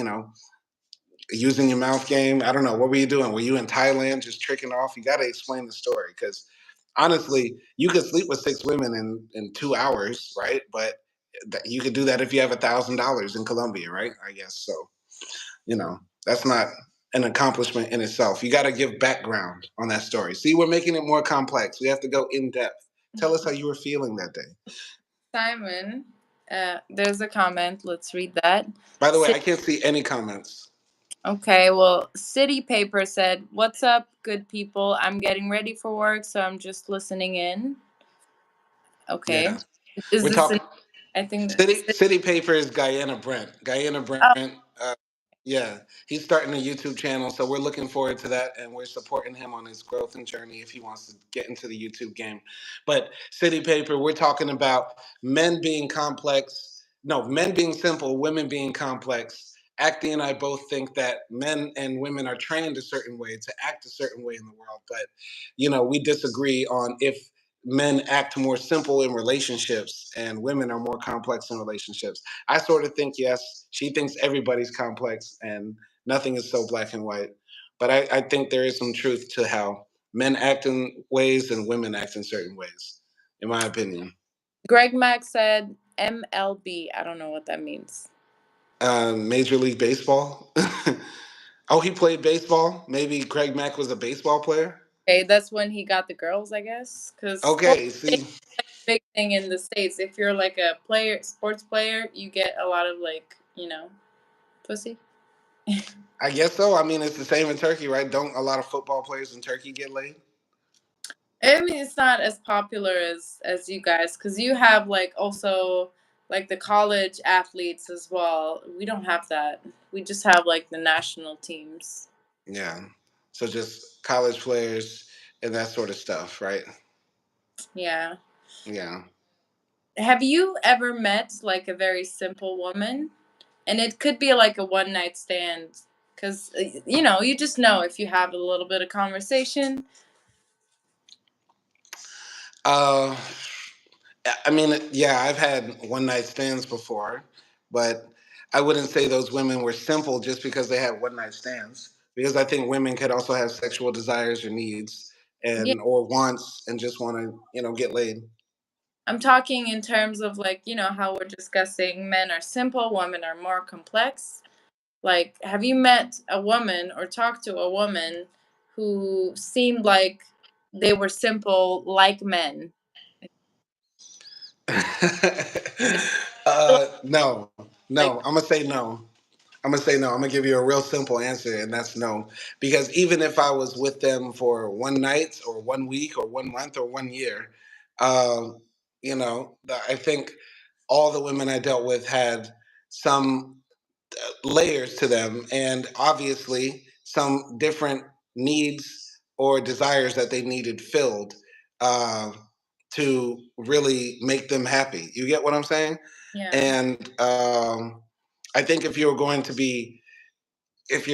using your mouth game? I don't know. What were you doing? Were you in Thailand just tricking off? You got to explain the story because honestly, you could sleep with six women in 2 hours, right? But you could do that if you have $1,000 in Colombia, right? I guess so. That's not an accomplishment in itself. You got to give background on that story. See, we're making it more complex. We have to go in depth. Tell us how you were feeling that day. Simon, there's a comment. Let's read that. By the way, Ci- I can't see any comments. Okay, well, City Paper said, "What's up, good people? I'm getting ready for work, so I'm just listening in." Okay, Yeah, is we're this an? talking. I think City Paper is Guyana Brent. Guyana oh, Brent. Yeah, he's starting a YouTube channel, so we're looking forward to that, and we're supporting him on his growth and journey if he wants to get into the YouTube game. But City Paper, we're talking about men being complex. No, men being simple, women being complex. Acti and I both think that men and women are trained a certain way to act a certain way in the world, but we disagree on if men act more simple in relationships and women are more complex in relationships. I sort of think yes. She thinks everybody's complex and nothing is so black and white. But I think there is some truth to how men act in ways and women act in certain ways, in my opinion. Greg Mack said MLB. I don't know what that means. Major League Baseball. Oh, he played baseball. Maybe Craig Mack was a baseball player. Okay, that's when he got the girls, I guess, because sports Okay, is see, like a big thing in the states. If you're like a player, sports player, you get a lot of like pussy. I guess so. I mean, it's the same in Turkey, right? Don't a lot of football players in Turkey get laid? I mean, it's not as popular as you guys, because you have like also like the college athletes as well. We don't have that. We just have like the national teams. Yeah. So just college players and that sort of stuff, right? Yeah. Yeah. Have you ever met like a very simple woman? And it could be like a one night stand, because you just know if you have a little bit of conversation. Uh, I mean, yeah, I've had one night stands before, but I wouldn't say those women were simple just because they had one night stands. Because I think women could also have sexual desires or needs Yeah, and or wants and just want to, get laid. I'm talking in terms of like how we're discussing men are simple, women are more complex. Like, have you met a woman or talked to a woman who seemed like they were simple like men? It's like, No, no. like I'm gonna say no. I'm gonna say no. I'm gonna give you a real simple answer, and that's no. Because even if I was with them for one night or 1 week or 1 month or 1 year, um, I think all the women I dealt with had some layers to them, and obviously some different needs or desires that they needed filled uh, to really make them happy. You get what I'm saying? yeah, And I think if you're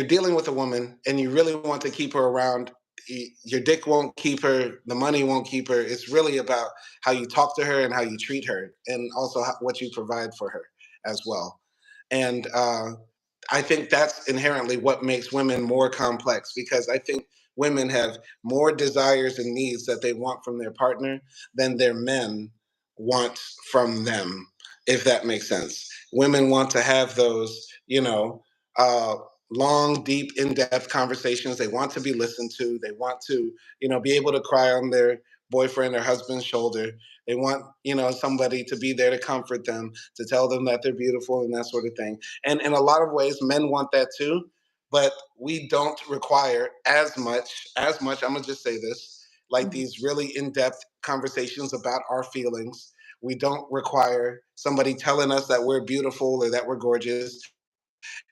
dealing with a woman and you really want to keep her around, your dick won't keep her, the money won't keep her. It's really about how you talk to her and how you treat her, and also what you provide for her as well. And I think that's inherently what makes women more complex because I think women have more desires and needs that they want from their partner than their men want from them, if that makes sense. Women want to have those, uh, long, deep, in-depth conversations. They want to be listened to. They want to, be able to cry on their boyfriend or husband's shoulder. They want, somebody to be there to comfort them, to tell them that they're beautiful and that sort of thing. And in a lot of ways, men want that too, but we don't require as much. I'm gonna just say this, like mhm, these really in-depth conversations about our feelings. We don't require somebody telling us that we're beautiful or that we're gorgeous.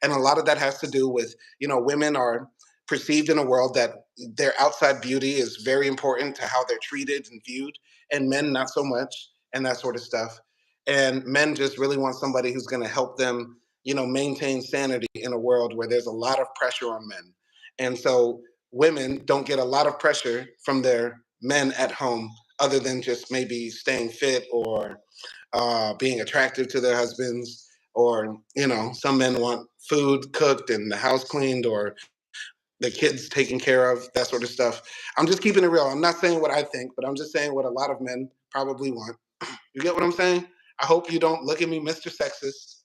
And a lot of that has to do with, women are perceived in a world that their outside beauty is very important to how they're treated and viewed, and men not so much, and that sort of stuff. And men just really want somebody who's going to help them, maintain sanity in a world where there's a lot of pressure on men. And so women don't get a lot of pressure from their men at home other than just maybe staying fit or being attractive to their husbands, or some men want food cooked and the house cleaned, or the kids taken care of, that sort of stuff. I'm just keeping it real. I'm not saying what I think, but I'm just saying what a lot of men probably want. You get what I'm saying? I hope you don't look at me, Mr. Sexist.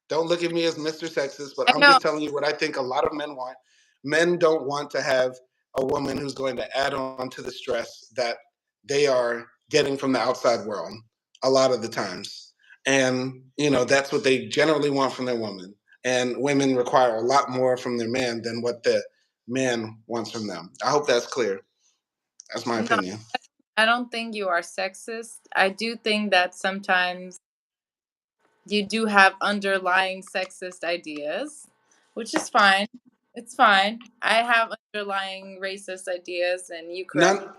Don't look at me as Mr. Sexist, but I I'm know. just telling you what I think a lot of men want. Men don't want to have a woman who's going to add on to the stress that they are getting from the outside world a lot of the times. And, that's what they generally want from their woman. And women require a lot more from their man than what the man wants from them. I hope that's clear. That's my No, opinion. I don't think you are sexist. I do think that sometimes you do have underlying sexist ideas, which is fine. It's fine. I have underlying racist ideas, and you correct. None.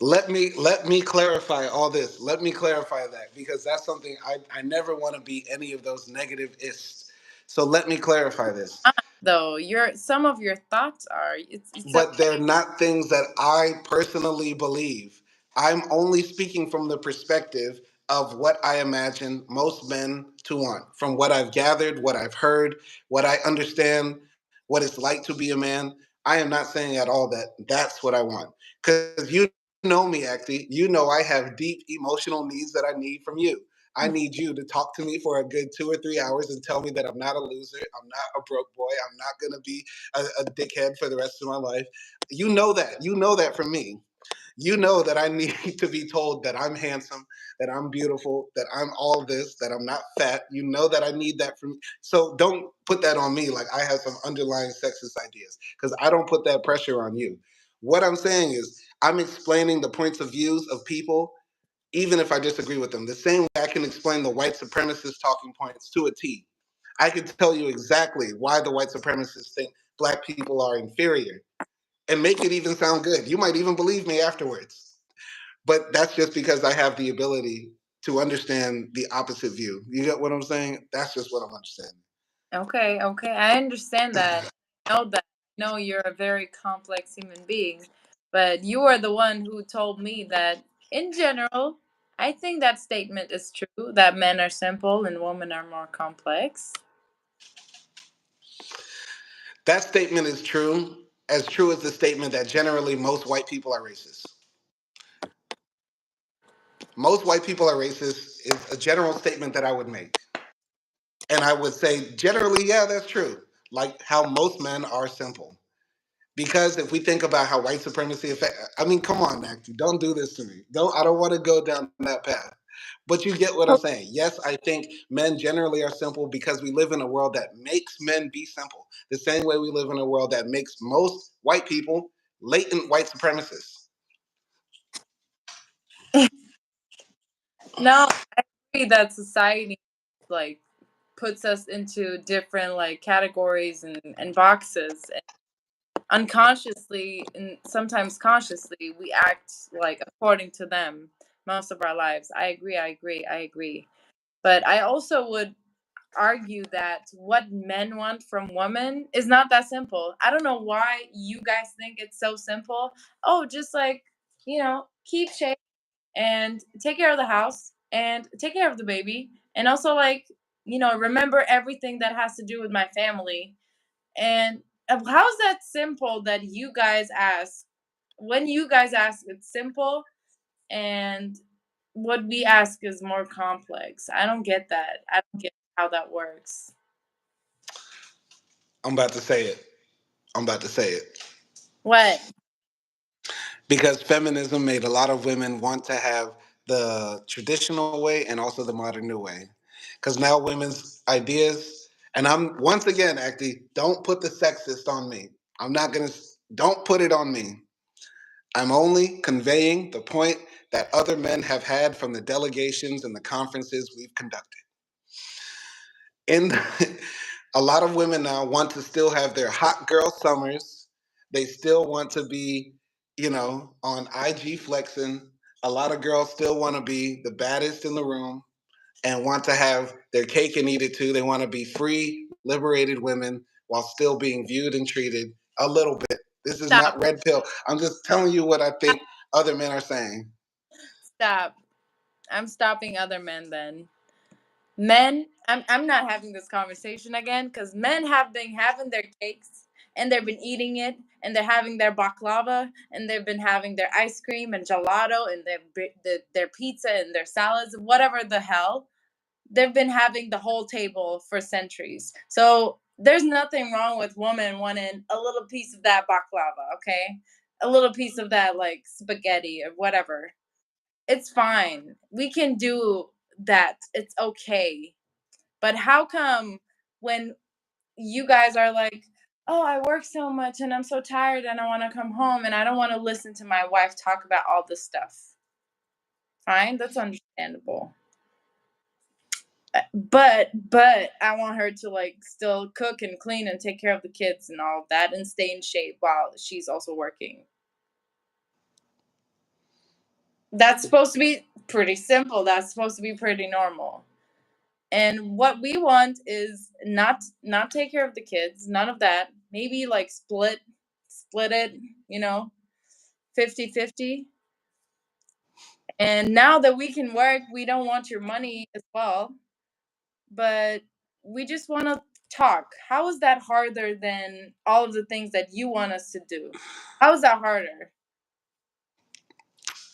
Let me clarify all this. Let me clarify that because that's something I never want to be any of those negative ists. So let me clarify this. Though your some of your thoughts are it's But okay. they're not things that I personally believe. I'm only speaking from the perspective of what I imagine most men to want, from what I've gathered, what I've heard, what I understand, what it's like to be a man. I am not saying at all that that's what I want. Because you know me, Acti. You know I have deep emotional needs that I need from you. I need you to talk to me for a good 2 or 3 hours and tell me that I'm not a loser, I'm not a broke boy, I'm not going to be a dickhead for the rest of my life. You know that. You know that from me. You know that I need to be told that I'm handsome, that I'm beautiful, that I'm all this, that I'm not fat. You know that I need that from. So don't put that on me like I have some underlying sexist ideas because I don't put that pressure on you. What I'm saying is I'm explaining the points of views of people even if I disagree with them. The same way I can explain the white supremacist talking points to a T. I can tell you exactly why the white supremacists think black people are inferior and make it even sound good. You might even believe me afterwards. But that's just because I have the ability to understand the opposite view. You get what I'm saying? That's just what I'm understanding. Okay, okay. I understand that. I know that. I know you're a very complex human being, but you are the one who told me that in general, I think that statement is true that men are simple and women are more complex. That statement is true as the statement that generally most white people are racist. Most white people are racist is a general statement that I would make. And I would say, generally, yeah, that's true. Like how most men are simple. Because if we think about how white supremacy affect, I mean, come on, Actu, don't do this to me. Don't. I don't want to go down that path. But you get what I'm saying. Yes, I think men generally are simple because we live in a world that makes men be simple. The same way we live in a world that makes most white people latent white supremacists. No, I agree that society like puts us into different like categories and boxes, and unconsciously and sometimes consciously we act like according to them most of our lives. I agree, I agree, I agree. But I also would argue that what men want from women is not that simple. I don't know why you guys think it's so simple. Oh, just like, keep shape and take care of the house and take care of the baby. And also, like, remember everything that has to do with my family. And how's that simple that you guys ask? When you guys ask, it's simple. And what we ask is more complex. I don't get that. I don't get how that works. I'm about to say it. I'm about to say it. What? Because feminism made a lot of women want to have the traditional way and also the modern new way. Because now women's ideas, and I'm once again, Acty, don't put the sexist on me. I'm not gonna. Don't put it on me. I'm only conveying the point that other men have had from the delegations and the conferences we've conducted. In a lot of women now want to still have their hot girl summers. They still want to be, on IG flexing. A lot of girls still want to be the baddest in the room and want to have their cake and eat it too. They want to be free, liberated women while still being viewed and treated a little bit. This is Stop. not red pill. I'm just telling you what I think other men are saying. Stop. I'm stopping other men then. Men, I'm not having this conversation again because men have been having their cakes and they've been eating it and they're having their baklava and they've been having their ice cream and gelato and their pizza and their salads, whatever the hell. They've been having the whole table for centuries. So there's nothing wrong with women wanting a little piece of that baklava, okay? A little piece of that like spaghetti or whatever. It's fine. We can do that. It's okay. But how come when you guys are like, "Oh, I work so much and I'm so tired and I want to come home and I don't want to listen to my wife talk about all this stuff." Fine, that's understandable. But I want her to like still cook and clean and take care of the kids and all of that and stay in shape while she's also working. That's supposed to be pretty simple. That's supposed to be pretty normal. And what we want is not take care of the kids, none of that. Maybe like split it, you know, 50-50. And now that we can work, we don't want your money as well, but we just want to talk. How is that harder than all of the things that you want us to do? How is that harder?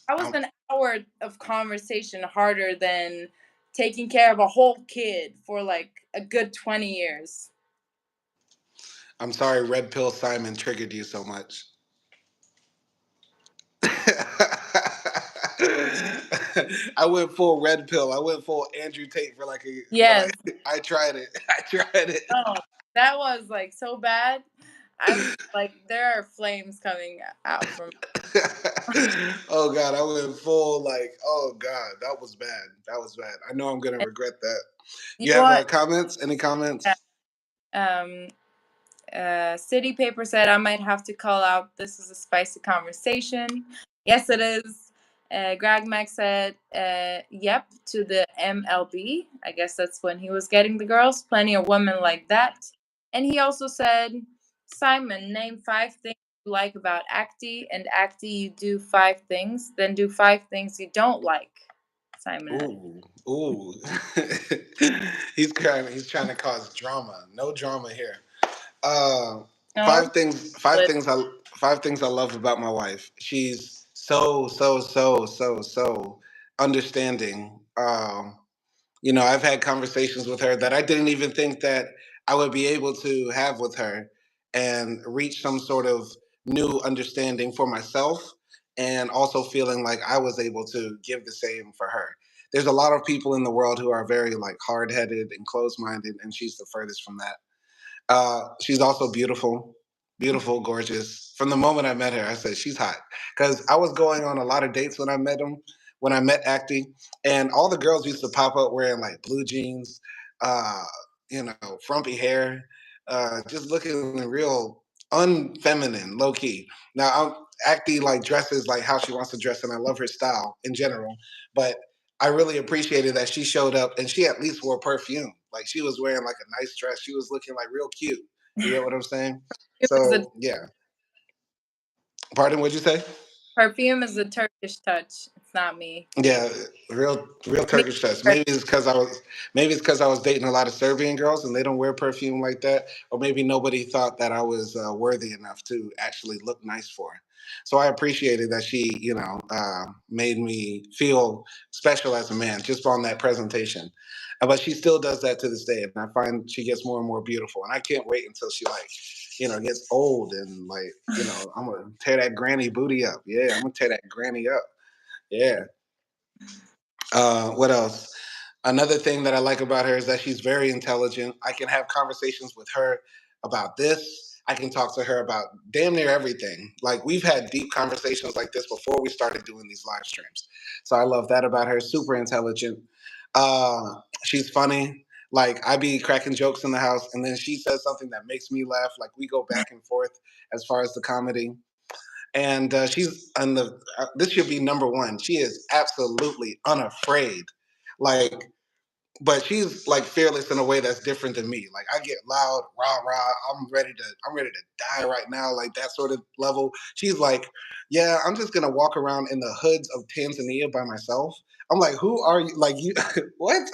How is I'm, an hour of conversation harder than taking care of a whole kid for like a good 20 years? I'm sorry, Red Pill Simon triggered you so much. I went full red pill. I went full Andrew Tate for like a when I Yes. I tried it. I tried it. No, that was like so bad. I'm like, there are flames coming out from. Oh God, I went full like, oh God, that was bad. That was bad. I know I'm gonna And regret that. you You know have what? comments? Any comments? Um, City Paper said I might have to call out. This is a spicy conversation. Yes, it is. Greg Mack said, "Yep" to the MLB. I guess that's when he was getting the girls. Plenty of women like that. And he also said, "Simon, name 5 things you like about AKDI, and AKDI you do 5 things, then do 5 things you don't like." Simon, Ooh, ooh. He's trying to cause drama. No drama here. Uh, no, five things. but 5 things I love about my wife. She's so understanding. I've had conversations with her that I didn't even think that I would be able to have with her, and reach some sort of new understanding for myself, and also feeling like I was able to give the same for her. There's a lot of people in the world who are very like hard-headed and closed-minded, and she's the furthest from that. She's also beautiful, beautiful, gorgeous. From the moment I met her, I said she's hot because I was going on a lot of dates when I met him, when I met Acti, and all the girls used to pop up wearing like blue jeans, uh, frumpy hair, just looking real unfeminine, low key. Now, Acti like dresses like how she wants to dress, and I love her style in general, but I really appreciated that she showed up and she at least wore perfume. Like she was wearing like a nice dress. She was looking like real cute. You get what I'm saying? is a So yeah. Pardon, what'd you say? perfume is a Turkish touch. It's not me. Yeah, real Me. Turkish touch. Maybe it's because I was dating a lot of Serbian girls and they don't wear perfume like that, or maybe nobody thought that I was worthy enough to actually look nice for her. So I appreciated that she, made me feel special as a man just on that presentation. But she still does that to this day, and I find she gets more and more beautiful. And I can't wait until she like, gets old and like, I'm gonna tear that granny booty up. Yeah, I'm gonna tear that granny up. Yeah. What else? Another thing that I like about her is that she's very intelligent. I can have conversations with her about this. I can talk to her about damn near everything. Like we've had deep conversations like this before we started doing these live streams. So I love that about her. Super intelligent. She's funny. Like I be cracking jokes in the house, and then she says something that makes me laugh. Like we go back and forth as far as the comedy. And she's on the. This should be number one. She is absolutely unafraid. Like but she's like fearless in a way that's different than me. Like I get loud, rah rah. I'm ready to die right now. Like that sort of level. She's like, yeah, I'm just gonna walk around in the hoods of Tanzania by myself. I'm like, who are you? Like you, what?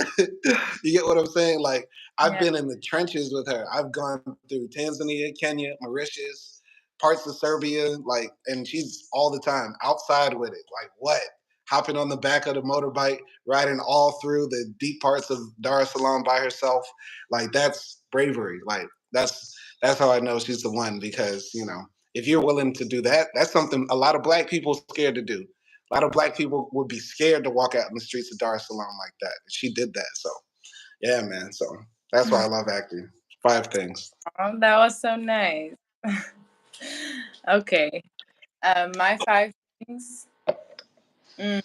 You get what I'm saying? Like I've Yeah. been in the trenches with her. I've gone through Tanzania, Kenya, Mauritius, parts of Serbia, like, and she's all the time outside with it. Like what? Hopping on the back of the motorbike, riding all through the deep parts of Dar es Salaam by herself. Like that's bravery. Like that's how I know she's the one because if you're willing to do that, that's something a lot of black people are scared to do. A lot of black people would be scared to walk out in the streets of Dar es Salaam like that. And she did that. So yeah, man. So that's why I love acting. Five things. Oh, that was so nice. Okay. My five things. Mm,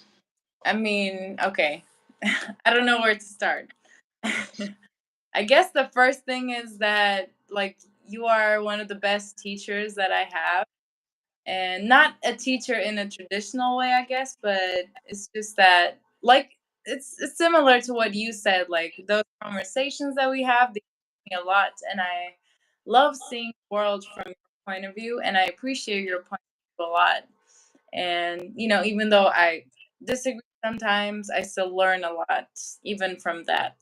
I mean, okay. I don't know where to start. I guess the first thing is that like you are one of the best teachers that I have, and not a teacher in a traditional way, I guess, but it's just that like it's similar to what you said. Like those conversations that we have, they teach me a lot, and I love seeing the world from your point of view, and I appreciate your point of view a lot. And even though I disagree sometimes, I still learn a lot even from that.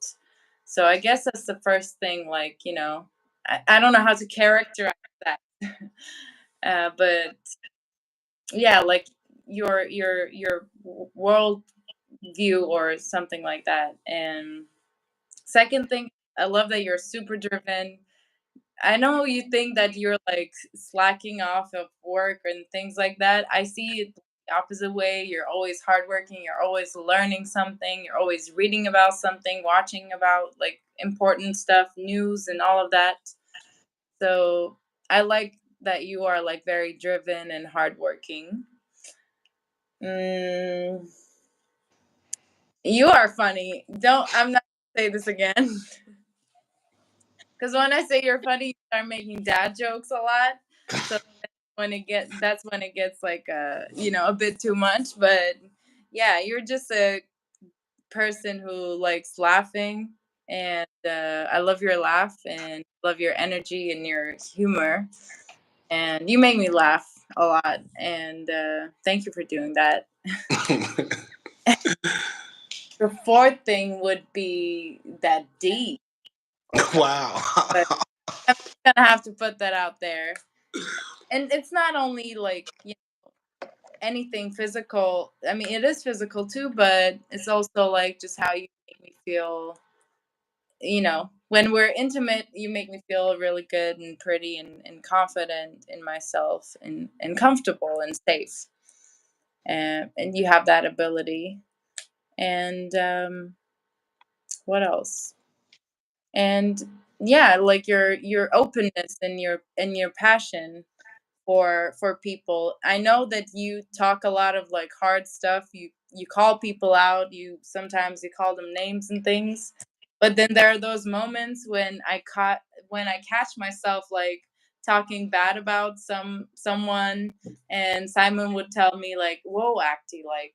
So I guess that's the first thing. Like I don't know how to characterize that. But yeah, like your world view or something like that. And second thing, I love that you're super driven. I know you think that you're like slacking off of work and things like that. I see it the opposite way. You're always hardworking. You're always learning something. You're always reading about something, watching about like important stuff, news, and all of that. So I like that you are like very driven and hardworking. Mm, you are funny. Don't. I'm not gonna say this again. Because when I say you're funny, you start making dad jokes a lot. So that's when it gets like a bit too much. But yeah, you're just a person who likes laughing, and I love your laugh and love your energy and your humor, and you make me laugh a lot. And thank you for doing that. The fourth thing would be that D, Wow. but I'm gonna have to put that out there. And it's not only like anything physical. I mean, it is physical too, but it's also like just how you make me feel. When we're intimate, you make me feel really good and pretty and confident in myself and comfortable and safe. And you have that ability. And what else? And yeah, like your openness and your passion for people. I know that you talk a lot of like hard stuff. You call people out. You call them names and things. But then there are those moments when I catch myself like talking bad about someone, and Simon would tell me like, "Whoa, Acty, like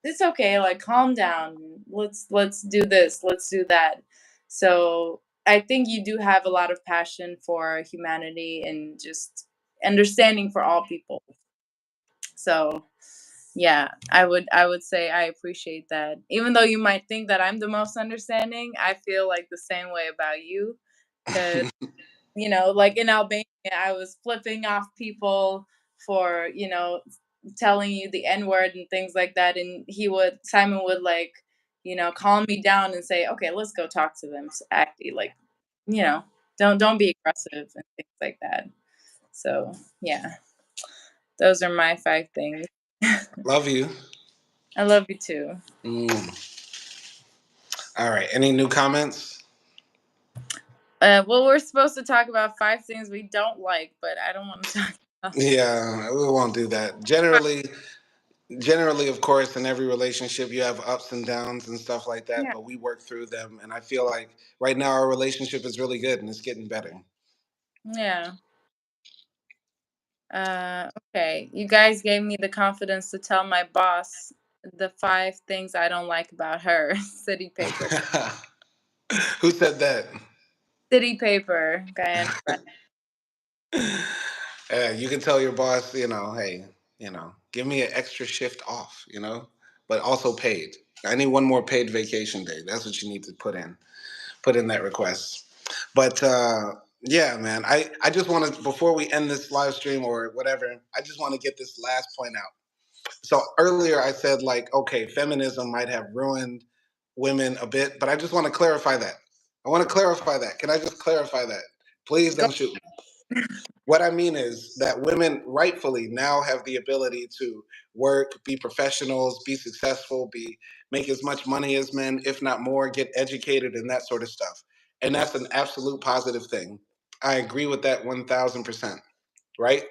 it's okay, like calm down. Let's do this, let's do that." So I think you do have a lot of passion for humanity and just understanding for all people. So yeah, I would say I appreciate that. Even though you might think that I'm the most understanding, I feel like the same way about you. Because like in Albania, I was flipping off people for, telling you the N word and things like that. And Simon would like, calm me down and say, okay, let's go talk to them. So actually, like, you know, don't be aggressive and things like that. So yeah, those are my five things. Love you. I love you too. Mm. All right. Any new comments? Well, we're supposed to talk about five things we don't like, but I don't want to talk about. Yeah, we won't do that. Generally, of course, in every relationship, you have ups and downs and stuff like that, Yeah, but we work through them. And I feel like right now our relationship is really good and it's getting better. yeah. Okay, you guys gave me the confidence to tell my boss. the 5 things I don't like about her. City paper. Who said that? City paper, Guyana friend. You can tell your boss, hey, give me an extra shift off, but also paid. I need one more paid vacation day. That's what you need to put in that request. But yeah, man, I just want to, before we end this live stream or whatever, I just want to get this last point out. So earlier I said, like, okay, feminism might have ruined women a bit, but I just want to clarify that. I want to clarify that. Can I just clarify that? Please Go. don't shoot me. What I mean is that women rightfully now have the ability to work, be professionals, be successful, be make as much money as men, if not more, get educated and that sort of stuff. And that's an absolute positive thing. I agree with that 1000%, right?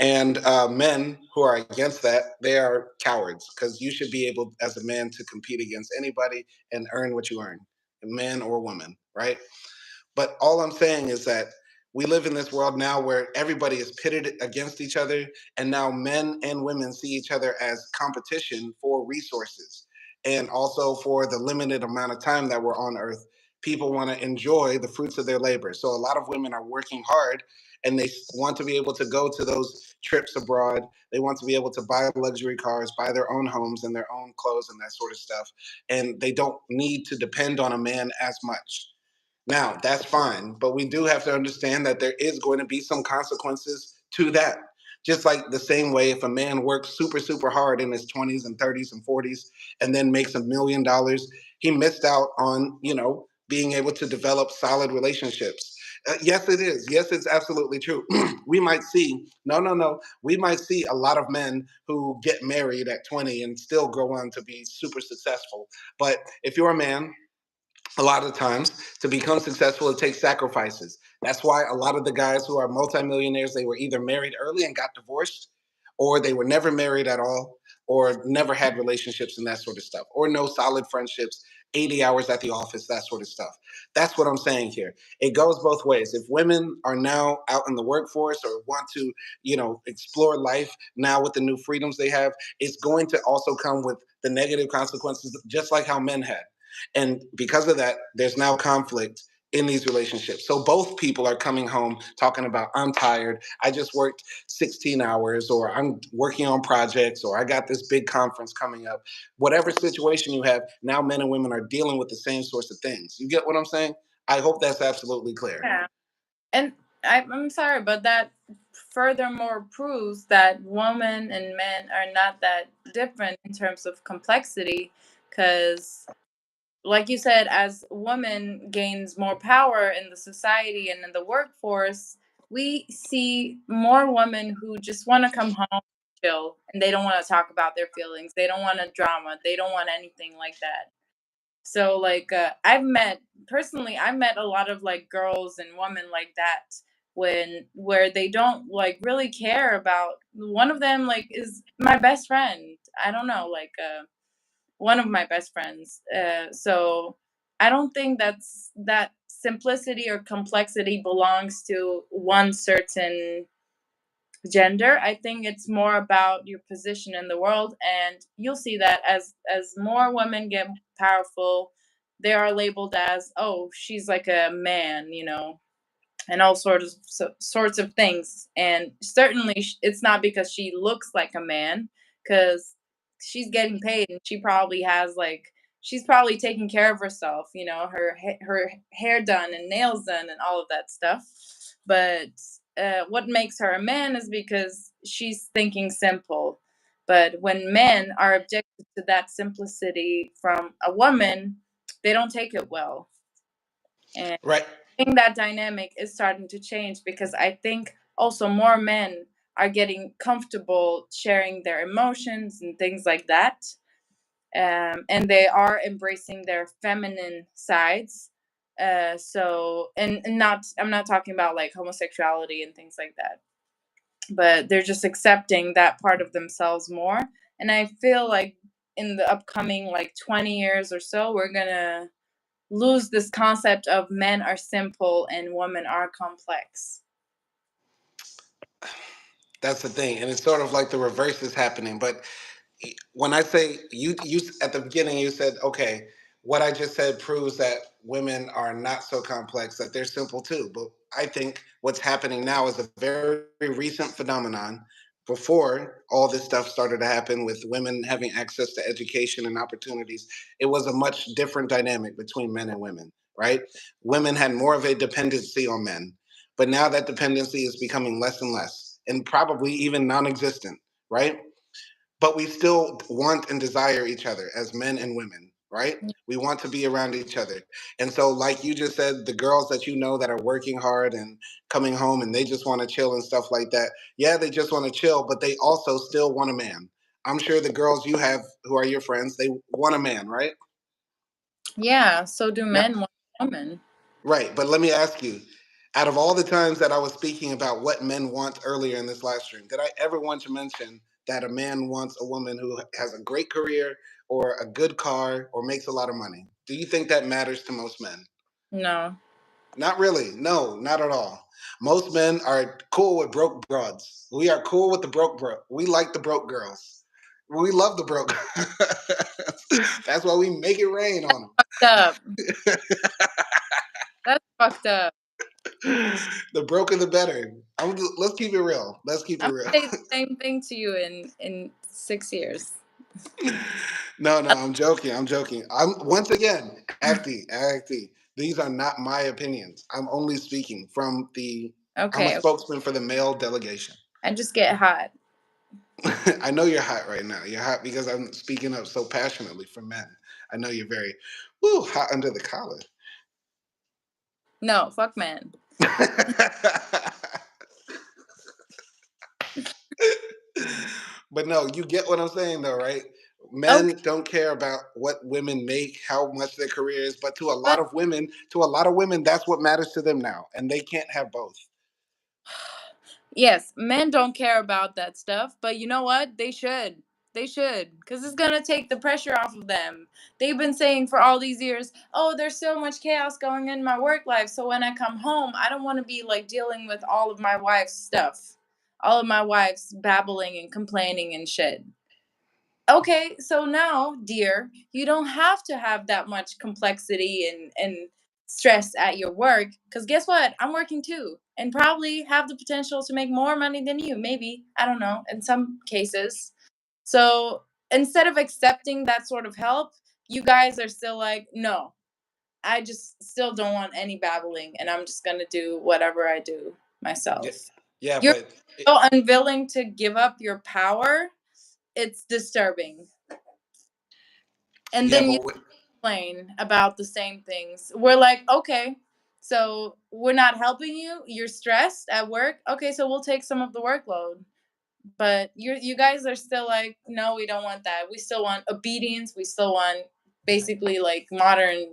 And men who are against that, they are cowards because you should be able, as a man, to compete against anybody and earn what you earn, man or woman, right? But all I'm saying is that we live in this world now where everybody is pitted against each other, and now men and women see each other as competition for resources and also for the limited amount of time that we're on Earth. People want to enjoy the fruits of their labor. So a lot of women are working hard and they want to be able to go to those trips abroad. They want to be able to buy luxury cars, buy their own homes and their own clothes and that sort of stuff. And they don't need to depend on a man as much. Now, that's fine, but we do have to understand that there is going to be some consequences to that. Just like the same way if a man works super, super hard in his 20s and 30s and 40s and then makes $1 million, he missed out on, being able to develop solid relationships. Yes, it is. Yes, it's absolutely true. We might see, no, no, no, we might see a lot of men who get married at 20 and still go on to be super successful. But if you're a man, a lot of times to become successful it takes sacrifices. That's why a lot of the guys who are multimillionaires, they were either married early and got divorced, or they were never married at all, or never had relationships and that sort of stuff, or no solid friendships, 80 hours at the office, that sort of stuff. That's what I'm saying here. It goes both ways. If women are now out in the workforce or want to, explore life now with the new freedoms they have, it's going to also come with the negative consequences, just like how men had. And because of that, there's now conflict in these relationships. So both people are coming home talking about, I'm tired, I just worked 16 hours, or I'm working on projects, or I got this big conference coming up. Whatever situation you have, now men and women are dealing with the same sorts of things. You get what I'm saying? I hope that's absolutely clear. Yeah. And I'm sorry, but that furthermore proves that women and men are not that different in terms of complexity. Because, like you said, as women gains more power in the society and in the workforce, we see more women who just want to come home, chill, and they don't want to talk about their feelings. They don't want a drama. They don't want anything like that. So like I've met a lot of like girls and women like that, when where they don't like really care about one of them, like is my best friend. I don't know, one of my best friends. So I don't think that simplicity or complexity belongs to one certain gender. I think it's more about your position in the world, and you'll see that as more women get powerful, they are labeled as, oh, she's like a man, and all sorts of things. And certainly, it's not because she looks like a man, because she's getting paid, and she's probably taking care of herself. Her hair done and nails done and all of that stuff. But what makes her a man is because she's thinking simple. But when men are objected to that simplicity from a woman, they don't take it well. And Right. I think that dynamic is starting to change, because I think also more men are getting comfortable sharing their emotions and things like that. And they are embracing their feminine sides. And not, I'm not talking about like homosexuality and things like that, but they're just accepting that part of themselves more. And I feel like in the upcoming like 20 years or so, we're gonna lose this concept of men are simple and women are complex. That's the thing. And it's sort of like the reverse is happening. But when I say you at the beginning, you said, okay, what I just said proves that women are not so complex, that they're simple too. But I think what's happening now is a very recent phenomenon. Before all this stuff started to happen with women having access to education and opportunities, it was a much different dynamic between men and women, right? Women had more of a dependency on men, but now that dependency is becoming less and less, and probably even non-existent, right? But we still want and desire each other as men and women, right? We want to be around each other. And so, like you just said, the girls that you know that are working hard and coming home and they just want to chill and stuff like that, yeah, they just want to chill, but they also still want a man. I'm sure the girls you have who are your friends, they want a man, right? Yeah, so do Now, men want women. right, but let me ask you, out of all the times that I was speaking about what men want earlier in this live stream, did I ever want to mention that a man wants a woman who has a great career or a good car or makes a lot of money? Do you think that matters to most men? No. Not really. No, not at all. Most men are cool with broke broads. We are cool with the broke bro. We like the broke girls. We love the broke. That's why we make it rain on Fucked up. That's fucked up. them. The broker, the better. Let's keep it real. Let's keep it I'm real. gonna say the same thing to you in 6 years. No, no, I'm joking. I'm joking. I'm once again, acty. These are not my opinions. I'm only speaking from the. I'm a Okay, spokesman for the male delegation. I just get hot. I know you're hot right now. You're hot because I'm speaking up so passionately for men. I know you're very, hot under the collar. No, fuck man. But no, you get what I'm saying though, right? Okay, Men don't care about what women make, how much their career is, but but to a lot of women, that's what matters to them now, and they can't have both. yes, men don't care about that stuff, but you know what? They should. They should, because it's gonna take the pressure off of them. They've been saying for all these years, oh, there's so much chaos going in my work life. So when I come home, I don't want to be like dealing with all of my wife's stuff, all of my wife's babbling and complaining and shit. Okay, so now, dear, you don't have to have that much complexity and stress at your work, because guess what? I'm working too, and probably have the potential to make more money than you, maybe. I don't know, in some cases. So instead of accepting that sort of help, you guys are still like, no, I just still don't want any babbling, and I'm just gonna do whatever I do Yeah, myself. yeah, You're but so unwilling to give up your power. It's disturbing. And yeah, then but you complain about the same things. We're like, okay, so we're not helping you. You're stressed at work. Okay, so we'll take some of the workload. But you guys are still like, no, we don't want that. We still want obedience. We still want basically like modern,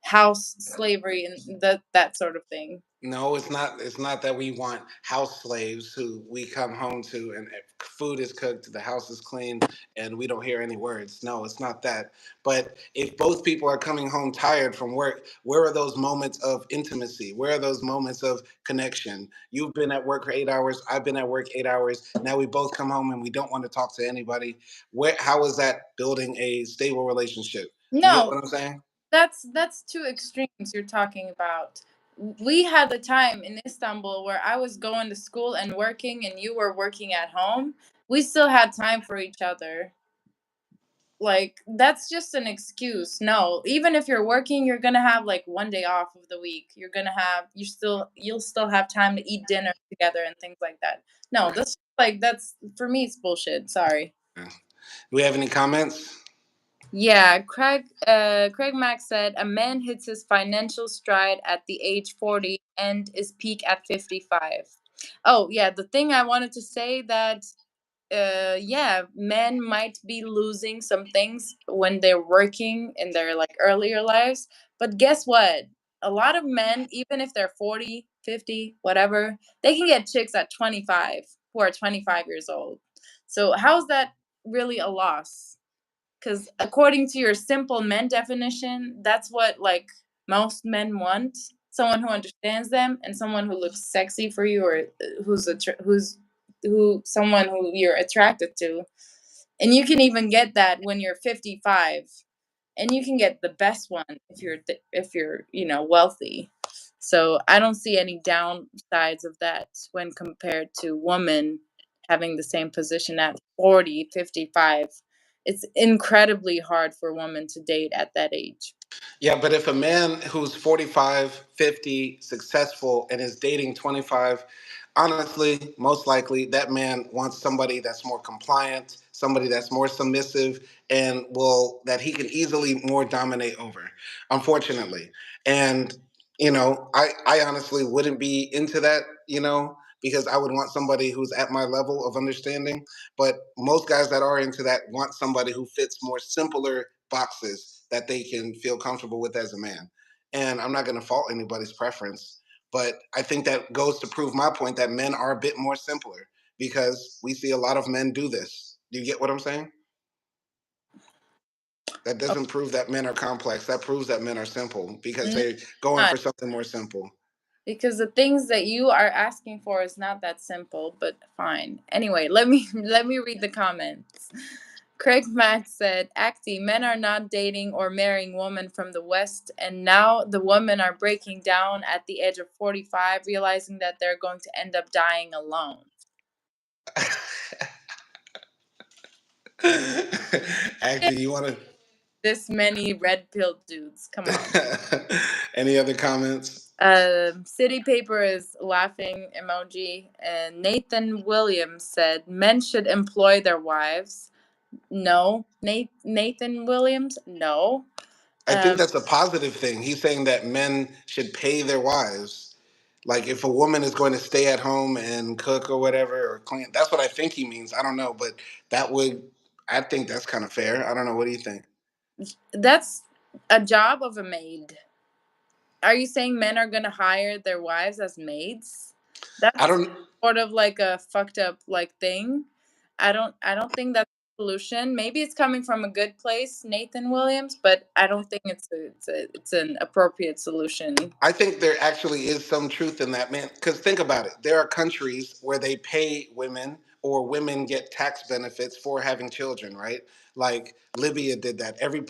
house slavery and that sort of thing. no, it's not. It's not that we want house slaves who we come home to and food is cooked, the house is clean, and we don't hear any words. No, it's not that. But if both people are coming home tired from work, where are those moments of intimacy? Where are those moments of connection? You've been at work for 8 hours. I've been at work 8 hours. Now we both come home and we don't want to talk to anybody. Where? How is that building a stable relationship? You get No, what I'm saying? that's two extremes you're talking about. We had the time in Istanbul where I was going to school and working and you were working at home. We still had time for each other. Like that's just an excuse. No, even if you're working, you're going to have like one day off of the week. You'll still have time to eat dinner together and things like that. No, Right. that's for me it's bullshit. Sorry. Yeah. Do we have any comments? Yeah, Craig Mack said a man hits his financial stride at the age 40 and is peak at 55. Oh, yeah, the thing I wanted to say that yeah, men might be losing some things when they're working in their like earlier lives, but guess what? A lot of men, even if they're 40, 50, whatever, they can get chicks at 25 who are 25 years old. So, how's that really a loss? Because according to your simple men definition, that's what like most men want: someone who understands them and someone who looks sexy for you, or who's someone who you're attracted to. And you can even get that when you're 55, and you can get the best one if you're, wealthy. So I don't see any downsides of that when compared to women having the same position at 40, 55. It's incredibly hard for women to date at that age. Yeah, but if a man who's 45, 50, successful, and is dating 25, honestly, most likely that man wants somebody that's more compliant, somebody that's more submissive, and that he can easily more dominate over, unfortunately. And, I honestly wouldn't be into that, because I would want somebody who's at my level of understanding. But most guys that are into that want somebody who fits more simpler boxes that they can feel comfortable with as a man. And I'm not going to fault anybody's preference, but I think that goes to prove my point that men are a bit more simpler because we see a lot of men do this. Do you get what I'm saying? That Oh, doesn't prove that men are complex. That proves that men are simple because no, they're going not. for something more simple. Because the things that you are asking for is not that simple, but fine. Anyway, let me read the comments. Craig Mack said, "Acti, men are not dating or marrying women from the West, and now the women are breaking down at the age of 45, realizing that they're going to end up dying alone." Actually, you want This many red pill dudes. Come on. to? Any other comments? City Paper is laughing emoji, and Nathan Williams said, "Men should employ their wives." No, Nathan Williams. No. I think Um, that's a positive thing. He's saying that men should pay their wives. Like if a woman is going to stay at home and cook or whatever or clean, that's what I think he means. I don't know, but that would, I think that's kind of fair. I don't know. What do you think? that's a job of a maid. Are you saying men are gonna hire their wives as maids? I That's don't. sort of like a fucked up like thing. I don't think that's a solution. Maybe it's coming from a good place, Nathan Williams, but I don't think it's an appropriate solution. I think there actually is some truth in that, man. Because think about it. There are countries where they pay women or women get tax benefits for having children, right? Like Libya did that. Every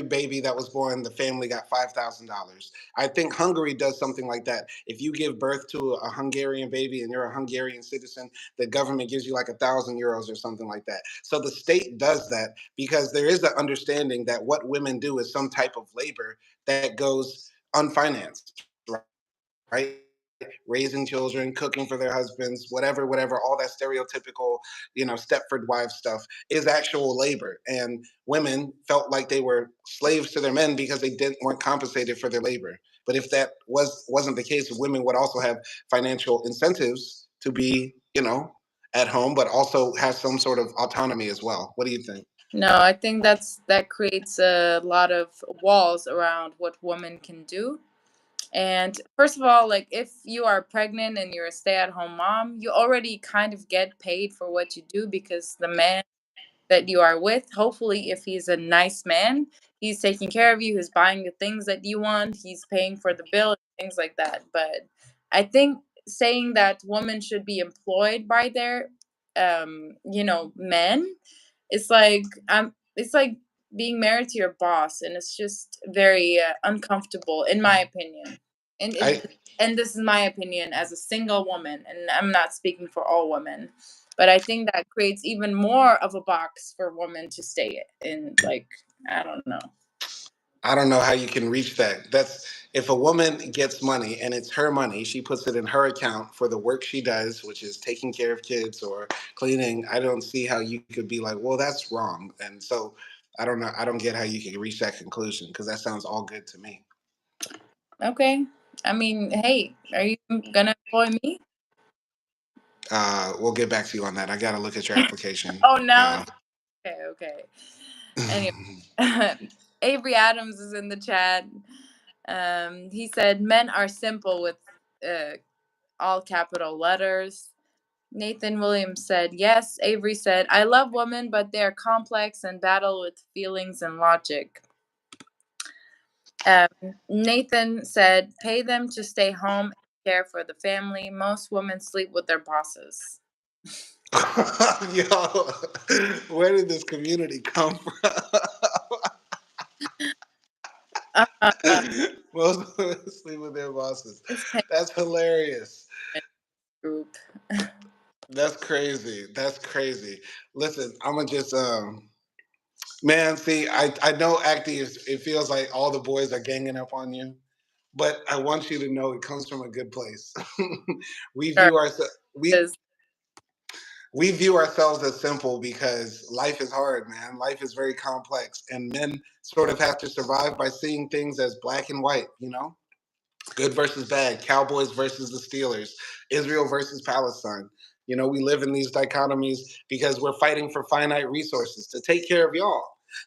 baby that was born, the family got $5,000. I think Hungary does something like that. If you give birth to a Hungarian baby and you're a Hungarian citizen, the government gives you like €1,000 or something like that. So the state does that because there is an understanding that what women do is some type of labor that goes unfinanced, right? Raising children, cooking for their husbands, whatever, all that stereotypical, Stepford wife stuff is actual labor. And women felt like they were slaves to their men because they weren't compensated for their labor. But if that wasn't the case, women would also have financial incentives to be, at home, but also have some sort of autonomy as well. What do you think? No, I think that creates a lot of walls around what women can do. And first of all, like if you are pregnant and you're a stay-at-home mom, you already kind of get paid for what you do because the man that you are with, hopefully, if he's a nice man, he's taking care of you, he's buying the things that you want, he's paying for the bill, things like that. But I think saying that women should be employed by their, men, it's like being married to your boss, and it's just very uncomfortable, in my opinion. And I and this is my opinion as a single woman, and I'm not speaking for all women, but I think that creates even more of a box for women to stay in. Like, I don't know. I don't know how you can reach that. That's if a woman gets money and it's her money, she puts it in her account for the work she does, which is taking care of kids or cleaning. I don't see how you could be like, well, that's wrong. And so I don't know. I don't get how you can reach that conclusion because that sounds all good to me. Okay. I mean, hey, are you gonna employ me? We'll get back to you on that. I got to look at your application. Oh, now it's okay. Okay. Anyway, Avery Adams is in the chat. He said, "Men are simple with uh, all capital letters." Nathan Williams said, "Yes." Avery said, "I love women, but they are complex and battle with feelings and logic." Um, Nathan said, "Pay them to stay home and care for the family. Most women sleep with their bosses." Yo, where did this community come Uh, from? Most women sleep with their bosses. it's pain That's hilarious. group. That's crazy. That's crazy. Listen, I'm gonna just man, see, I know acting is it feels like all the boys are ganging up on you, but I want you to know it comes from a good place. we Sure, view ourselves is we view ourselves as simple because life is hard, man. Life is very complex, and men sort of have to survive by seeing things as black and white, you know? Good versus bad, Cowboys versus the Steelers, Israel versus Palestine. You know, we live in these dichotomies because we're fighting for finite resources to take care of y'all.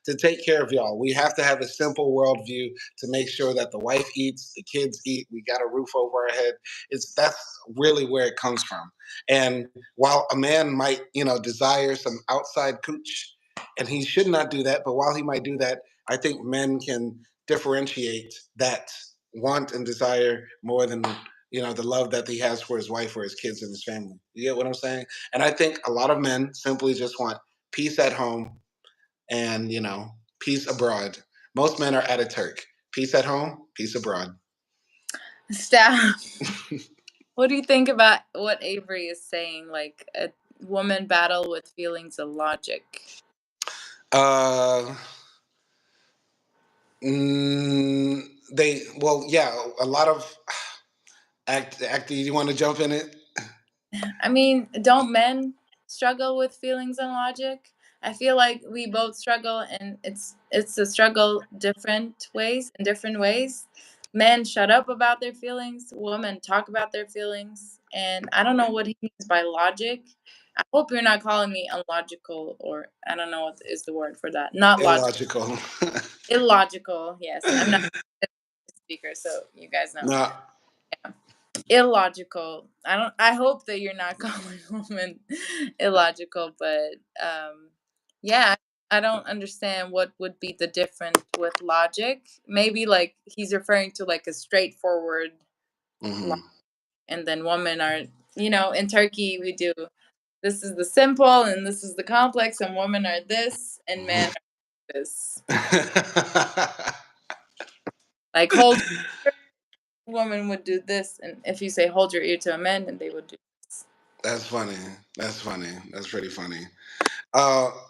To take care of y'all, we have to have a simple worldview to make sure that the wife eats, the kids eat, we got a roof over our head. It's that's really where it comes from. And while a man might, you know, desire some outside cooch, and he should not do that, but while he might do that, I think men can differentiate that want and desire more than the love that he has for his wife or his kids and his family. You get what I'm saying? And I think a lot of men simply just want peace at home and peace abroad. Most men are ataturk. Peace at home, peace abroad. staff. What do you think about what Avery is saying? Like a woman battle with feelings and logic. uh mm, they well yeah a lot of act you want to jump in it? I mean, don't men struggle with feelings and logic? I feel like we both struggle, and it's a struggle different ways in different ways. Men shut up about their feelings. Women talk about their feelings, and I don't know what he means by logic. I hope you're not calling me unlogical, or I don't know what is the word for that. Not logical, Illogical. illogical. Yes, I'm not a speaker, so you guys know. No. Illogical. I hope that you're not calling women illogical, but yeah, I don't understand what would be the difference with logic. Maybe like he's referring to like a straightforward logic, Hmm. and then women are, in Turkey we do this is the simple and this is the complex, and women are this and men are this. Like hold your ear, woman would do this, and if you say hold your ear to a man, and they would do this. That's funny. That's funny. That's pretty funny.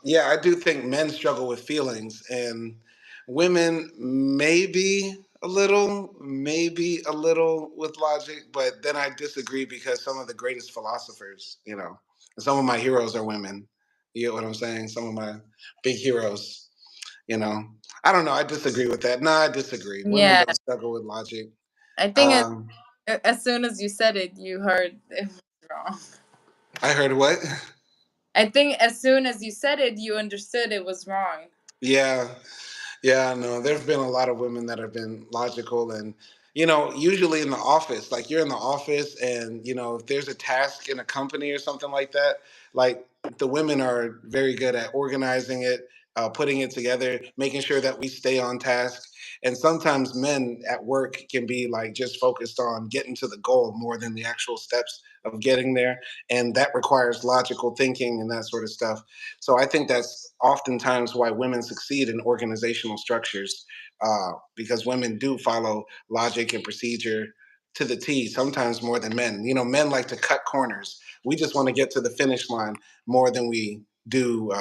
Yeah, I do think men struggle with feelings, and women maybe a little with logic, but then I disagree because some of the greatest philosophers, and some of my heroes are women. You get what I'm saying? Some of my big heroes, you know. I don't know. I disagree with that. No, I disagree. Women Yeah, don't struggle with logic. I think Um, as soon as you said it, you heard it was wrong. I heard what? I think as soon as you said it, you understood it was wrong. Yeah. Yeah, no, there's been a lot of women that have been logical and usually in the office, like you're in the office and if there's a task in a company or something like that, like the women are very good at organizing it, putting it together, making sure that we stay on task. And sometimes men at work can be like just focused on getting to the goal more than the actual steps of getting there. And that requires logical thinking and that sort of stuff. So I think that's oftentimes why women succeed in organizational structures, because women do follow logic and procedure to the T, sometimes more than men. Men like to cut corners. We just want to get to the finish line more than we do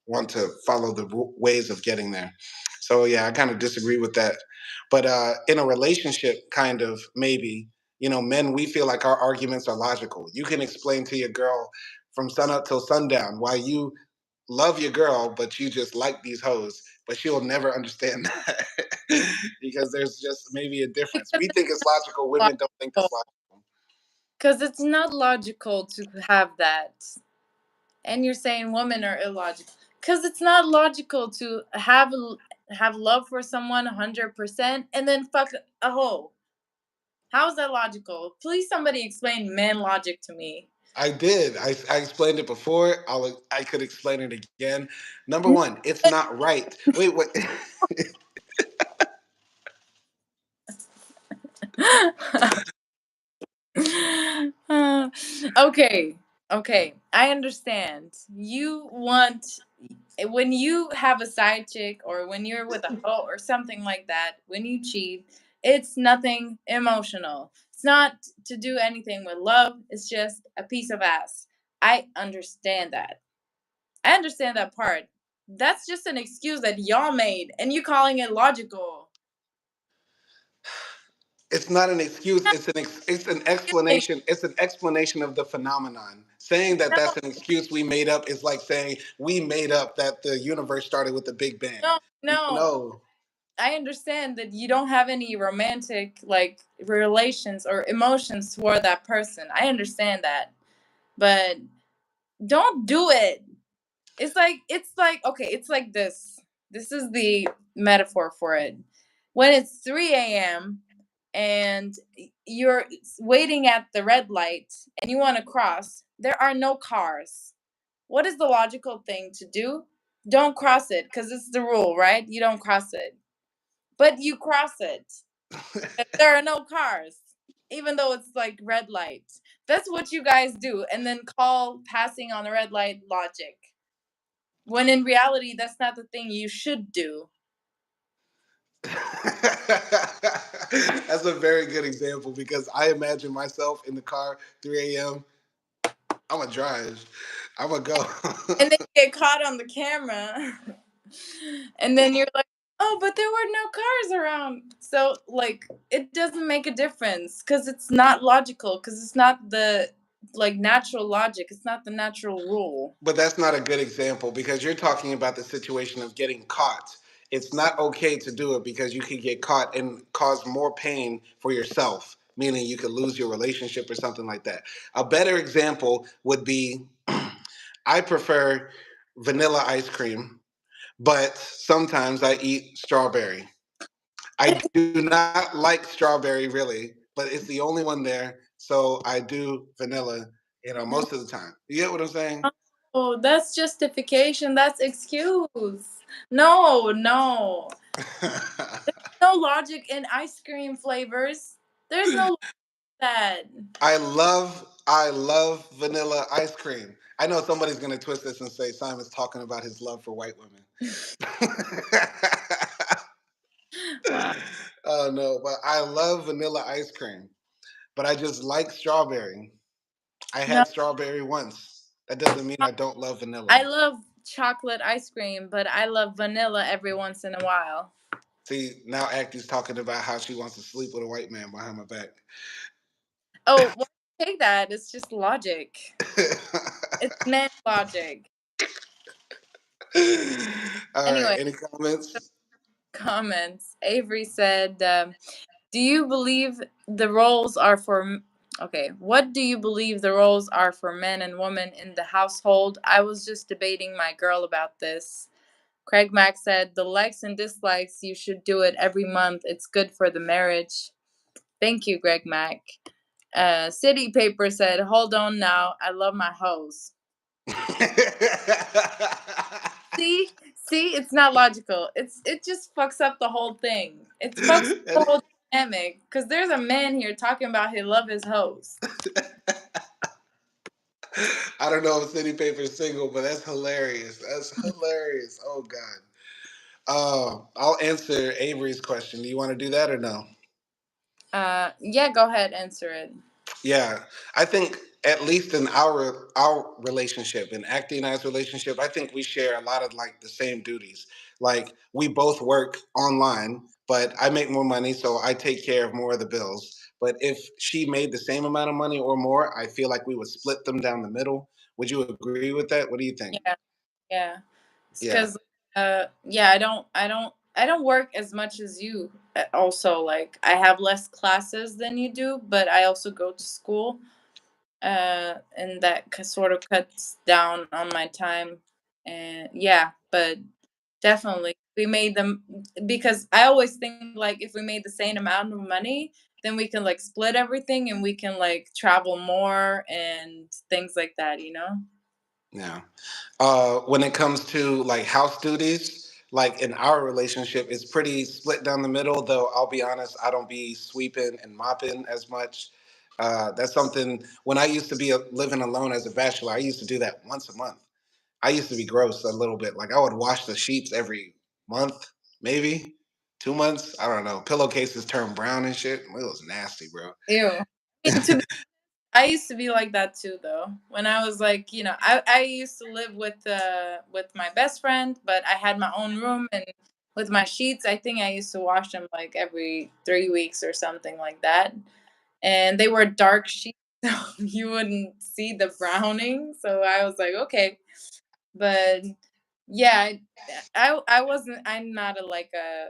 want to follow the ways of getting there. So yeah, I kind of disagree with that. But in a relationship, kind of maybe, men, we feel like our arguments are logical. You can explain to your girl from sun up till sundown why you love your girl, but you just like these hoes. But she'll never understand that because there's just maybe a difference. Because We think it's logical. it's Women don't think it's logical. logical. Because it's not logical to have that. And you're saying women are illogical. Because it's not logical to have love for someone 100% and then fuck a hoe. How is that logical? Please, somebody explain man logic to me. I did. I explained it before. I could explain it again. Number one, it's not right. Wait, wait. Okay. Okay, I understand. You want, when you have a side chick or when you're with a hoe or something like that, when you cheat, it's nothing emotional. It's not to do anything with love. It's just a piece of ass. I understand that. I understand that part. That's just an excuse that y'all made and you calling it logical. It's not an excuse. It's an Excuse explanation. It's an explanation of the phenomenon. Saying that me. that's an excuse we made up is like saying we made up that the universe started with the Big Bang. No. No. I understand that you don't have any romantic like relations or emotions toward that person. I understand that. But don't do it. It's like okay, it's like this. This is the metaphor for it. When it's 3 a.m. and you're waiting at the red light and you want to cross, there are no cars. What is the logical thing to do? Don't cross it because it's the rule, right? You don't cross it. But you cross it. There are no cars, even though it's like red light. That's what you guys do, and then call passing on a red light logic. When in reality, that's not the thing you should do. That's a very good example because I imagine myself in the car 3 a.m. I'm gonna drive. I'm gonna go. And then you get caught on the camera. And then you're like, oh, but there were no cars around. So, like, it doesn't make a difference because it's not logical, because it's not the like natural logic, it's not the natural rule. But that's not a good example because you're talking about the situation of getting caught. It's not okay to do it because you could get caught and cause more pain for yourself, meaning you could lose your relationship or something like that. A better example would be I prefer vanilla ice cream, but sometimes I eat strawberry. I do not like strawberry really, but it's the only one there, so I do vanilla, most of the time. You get what I'm saying? Oh, that's justification. That's excuse. No, no. No logic in ice cream flavors. There's no that. I love vanilla ice cream. I know somebody's gonna twist this and say Simon's talking about his love for white women. Wow. Oh no, but I love vanilla ice cream. But I just like strawberry. I No, had strawberry once. That doesn't mean I don't love I vanilla. love chocolate ice cream, but I love vanilla every once in a while. See, now Actie's talking about how she wants to sleep with a white man behind my back. Oh, well, take that. It's just logic. It's man logic. All right. Anyway, Any comments? comments. Avery said, "Do you believe the roles are for?" Okay, what do you believe the roles are for men and women in the household? I was just debating my girl about this. Craig Mack said, "The likes and dislikes, you should do it every month. It's good for the marriage." Thank you, Greg Mack. City Paper said, "Hold on now. I love my hoes." See, it's not logical. It just fucks up the whole thing. It fucks up the whole dynamic because there's a man here talking about he love his hoes. I don't know if City Paper's single, but that's hilarious. That's hilarious. Oh God. I'll answer Avery's question. Do you want to do that or no? Yeah, go ahead, answer it. Yeah, I think at least in our relationship, in Actie and I's relationship, I think we share a lot of like the same duties. Like we both work online, but I make more money, so I take care of more of the bills. But if she made the same amount of money or more, I feel like we would split them down the middle. Would you agree with that? What do you think? Yeah, yeah. It's Yeah. because yeah, I don't work as much as you. Also, like I have less classes than you do, but I also go to school. And that sort of cuts down on my time. And yeah, but definitely we made them, because I always think like if we made the same amount of money, then we can like split everything and we can like travel more and things like that. Yeah. When it comes to like house duties, like in our relationship, it's pretty split down the middle. Though I'll be honest, I don't be sweeping and mopping as much. That's something when I used to be living alone as a bachelor, I used to do that once a month. I used to be gross a little bit. Like I would wash the sheets every month, maybe 2 months. I don't know. Pillowcases turn brown and shit. It was nasty, bro. Ew. I used to be like that too, though. When I was like, I used to live with my best friend, but I had my own room, and with my sheets, I think I used to wash them like every 3 weeks or something like that. And they were dark sheets, so you wouldn't see the browning. So I was like, okay, but yeah, I wasn't. I'm not a like a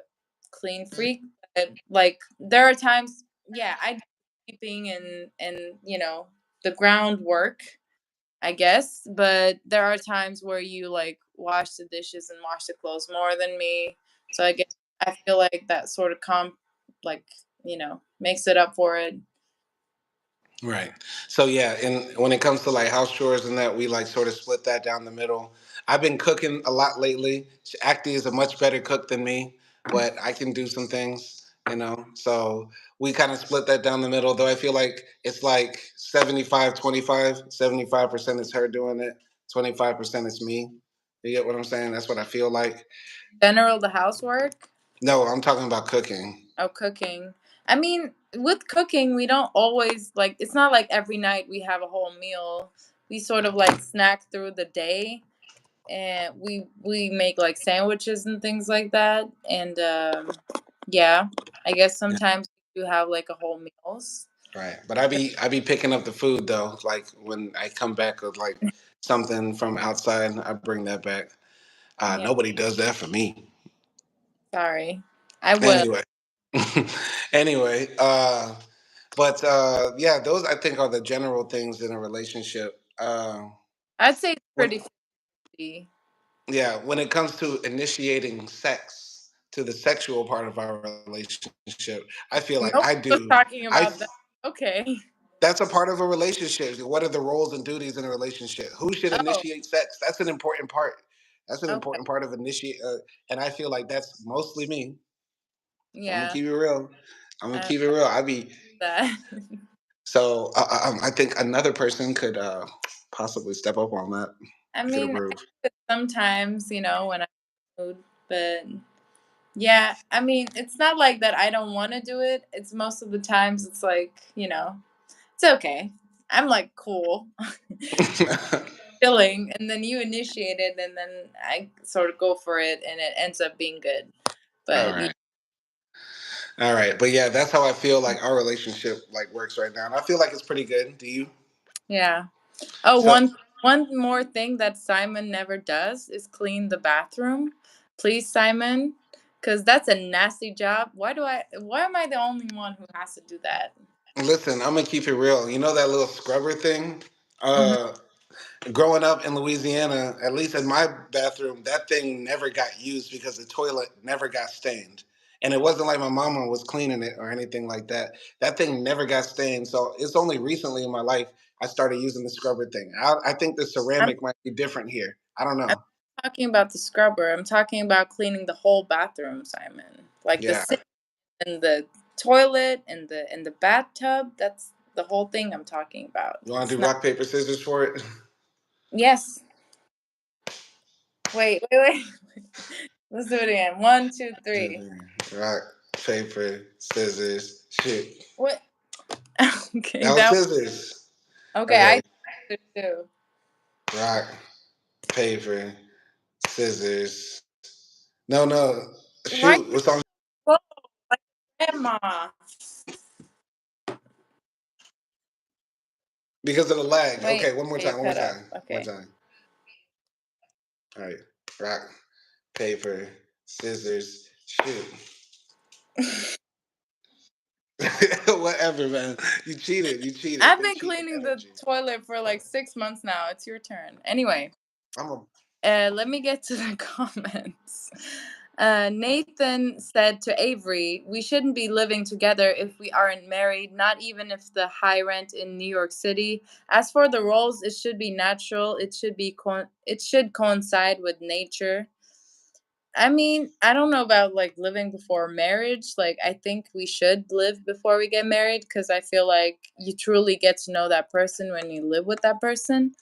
clean freak, but like there are times, yeah, I do sleeping and the groundwork, I guess. But there are times where you like wash the dishes and wash the clothes more than me. So I guess I feel like that sort of like makes it up for it. Right. So yeah, and when it comes to like house chores and that, we like sort of split that down the middle. I've been cooking a lot lately. Acti is a much better cook than me, but I can do some things. So we kind of split that down the middle, though I feel like it's like 75-25. 75% is her doing it, 25% is me. You get what I'm saying? That's what I feel like. General, the housework. No, I'm talking about cooking. Oh, cooking. I mean, with cooking, we don't always like it's not like every night we have a whole meal. We sort of like snack through the day, and we make like sandwiches and things like that. And yeah, I guess sometimes we do have like a whole meals. Right, but I be picking up the food though. Like when I come back with like something from outside, I bring that back. Yeah, Nobody does that for me. sorry. I will. Anyway, anyway, but yeah, those I think are the general things in a relationship. I'd say it's When pretty 50. yeah, when it comes to initiating sex to the sexual part of our relationship, I feel like I Nobody do. was I talking about that. Okay. That's a part of a relationship. What are the roles and duties in a relationship? Who should Oh, initiate sex? That's an important part. That's an okay. important part of initiate. And I feel like that's mostly me. I'm gonna Yeah. keep it real. I'm gonna I keep it real. I be that. so. I think another person could possibly step up on that. I You could mean, I approve. do it sometimes, when I'm in the mood, but yeah, I mean, it's not like that I don't want to do it. It's most of the times it's like, it's okay. I'm like cool, chilling, and then you initiate it, and then I sort of go for it, and it ends up being good. All But right. All right. But yeah, that's how I feel like our relationship like works right now, and I feel like it's pretty good. Do you? yeah. Oh, So one more thing that Simon never does is clean the bathroom. Please, Simon, because that's a nasty job. Why am I the only one who has to do that? listen, I'm gonna keep it real. You know that little scrubber thing? Hmm. Uh, Growing up in Louisiana, at least in my bathroom, that thing never got used because the toilet never got stained. And it wasn't like my mama was cleaning it or anything like that. That thing never got stained. So it's only recently in my life I started using the scrubber thing. I think the I'm ceramic might be different here. I don't I'm know. talking about the scrubber. I'm talking about cleaning the whole bathroom, Simon. Like the Yeah. sink and the toilet and the bathtub. That's the whole thing I'm talking about. You want to It's do not. rock, paper, scissors for it? Yes. Wait. Let's do it again. One, two, three. Rock, paper, scissors, shoot. What? Okay, That was scissors. okay. Okay. I do too. Rock, paper, scissors. No. Shoot. Why What's on? slow like grandma? Because of the lag. Wait, Okay, one more you time. One more cut up. time. One Okay. more time. All right. Rock, paper, scissors, shoot. Whatever, man. You cheated. You cheated. I've Good been cheating cleaning the energy. toilet for like 6 months now. It's your turn. Anyway, I'm a. let me get to the comments. Nathan said to Avery, "We shouldn't be living together if we aren't married, not even if the high rent in New York City. As for the roles, it should be natural. It should coincide with nature." I mean, I don't know about like living before marriage. Like, I think we should live before we get married because I feel like you truly get to know that person when you live with that person.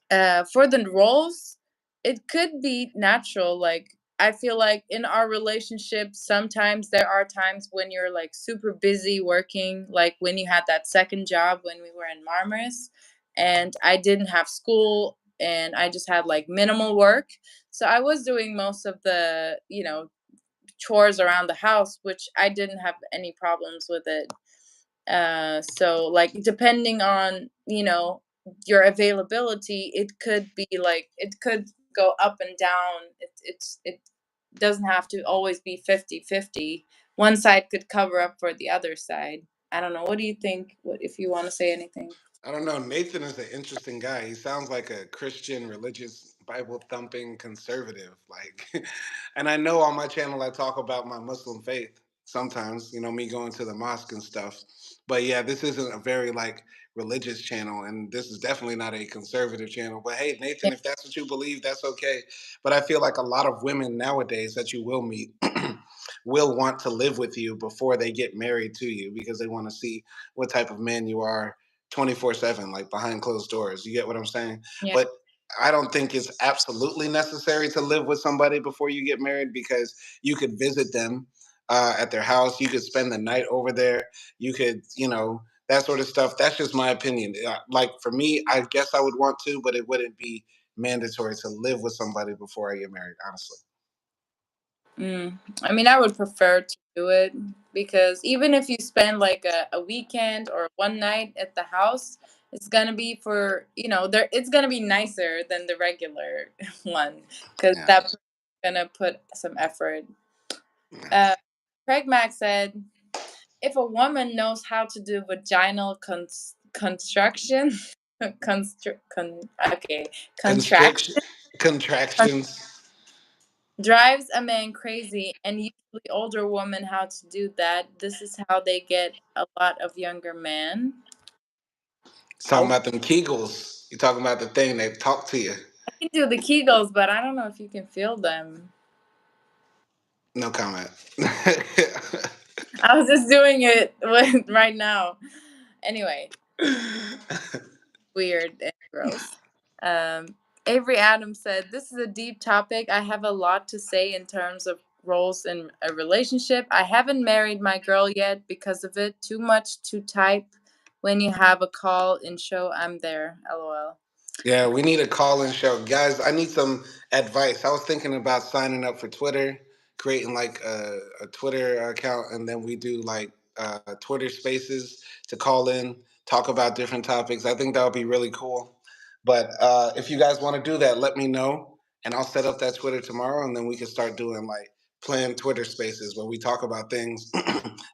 For the roles, it could be natural. Like, I feel like in our relationship, sometimes there are times when you're like super busy working, like when you had that second job when we were in Marmaris, and I didn't have school and I just had like minimal work. So I was doing most of the, chores around the house, which I didn't have any problems with it. So like depending on, your availability, it could be like it could go up and down. It doesn't have to always be 50-50. One side could cover up for the other side. I don't know. What do you think? What if you want to say anything? I don't know. Nathan is an interesting guy. He sounds like a Christian, religious, Bible thumping conservative. Like, and I know on my channel I talk about my Muslim faith sometimes. Me going to the mosque and stuff. But yeah, this isn't a very like religious channel, and this is definitely not a conservative channel. But hey, Yeah. Nathan, if that's what you believe, that's okay. But I feel like a lot of women nowadays that you will meet will want to live with you before they get married to you because they want to see what type of man you are 24/7, like behind closed doors. You get what I'm saying? Yeah. But I don't think it's absolutely necessary to live with somebody before you get married because you could visit them at their house. You could spend the night over there. You could, that sort of stuff. That's just my opinion. Like for me, I guess I would want to, but it wouldn't be mandatory to live with somebody before I get married, honestly. I mean, I would prefer to do it because even if you spend like a weekend or one night at the house, it's gonna be for, there it's gonna be nicer than the regular one because Yeah. that person's gonna put some effort. Yeah. Uh, Craig Mack said, if a woman knows how to do vaginal construction, okay, Constriction, contraction, contractions. drives a man crazy, and usually older women how to do that. This is how they get a lot of younger men. It's talking Oh, about them Kegels. You're talking about the thing that talk to you. I can do the Kegels, but I don't know if you can feel them. No comment. I was just doing it right now. Anyway, weird and gross. Um, Avery Adams said, "This is a deep topic. I have a lot to say in terms of roles in a relationship. I haven't married my girl yet because of it. Too much to type. When you have a call in show, I'm there. LOL." Yeah, we need a call-in show, guys. I need some advice. I was thinking about signing up for Twitter, creating like a Twitter account, and then we do like Twitter Spaces to call in, talk about different topics. I think that would be really cool. But if you guys want to do that, let me know, and I'll set up that Twitter tomorrow, and then we can start doing like planned Twitter Spaces where we talk about things.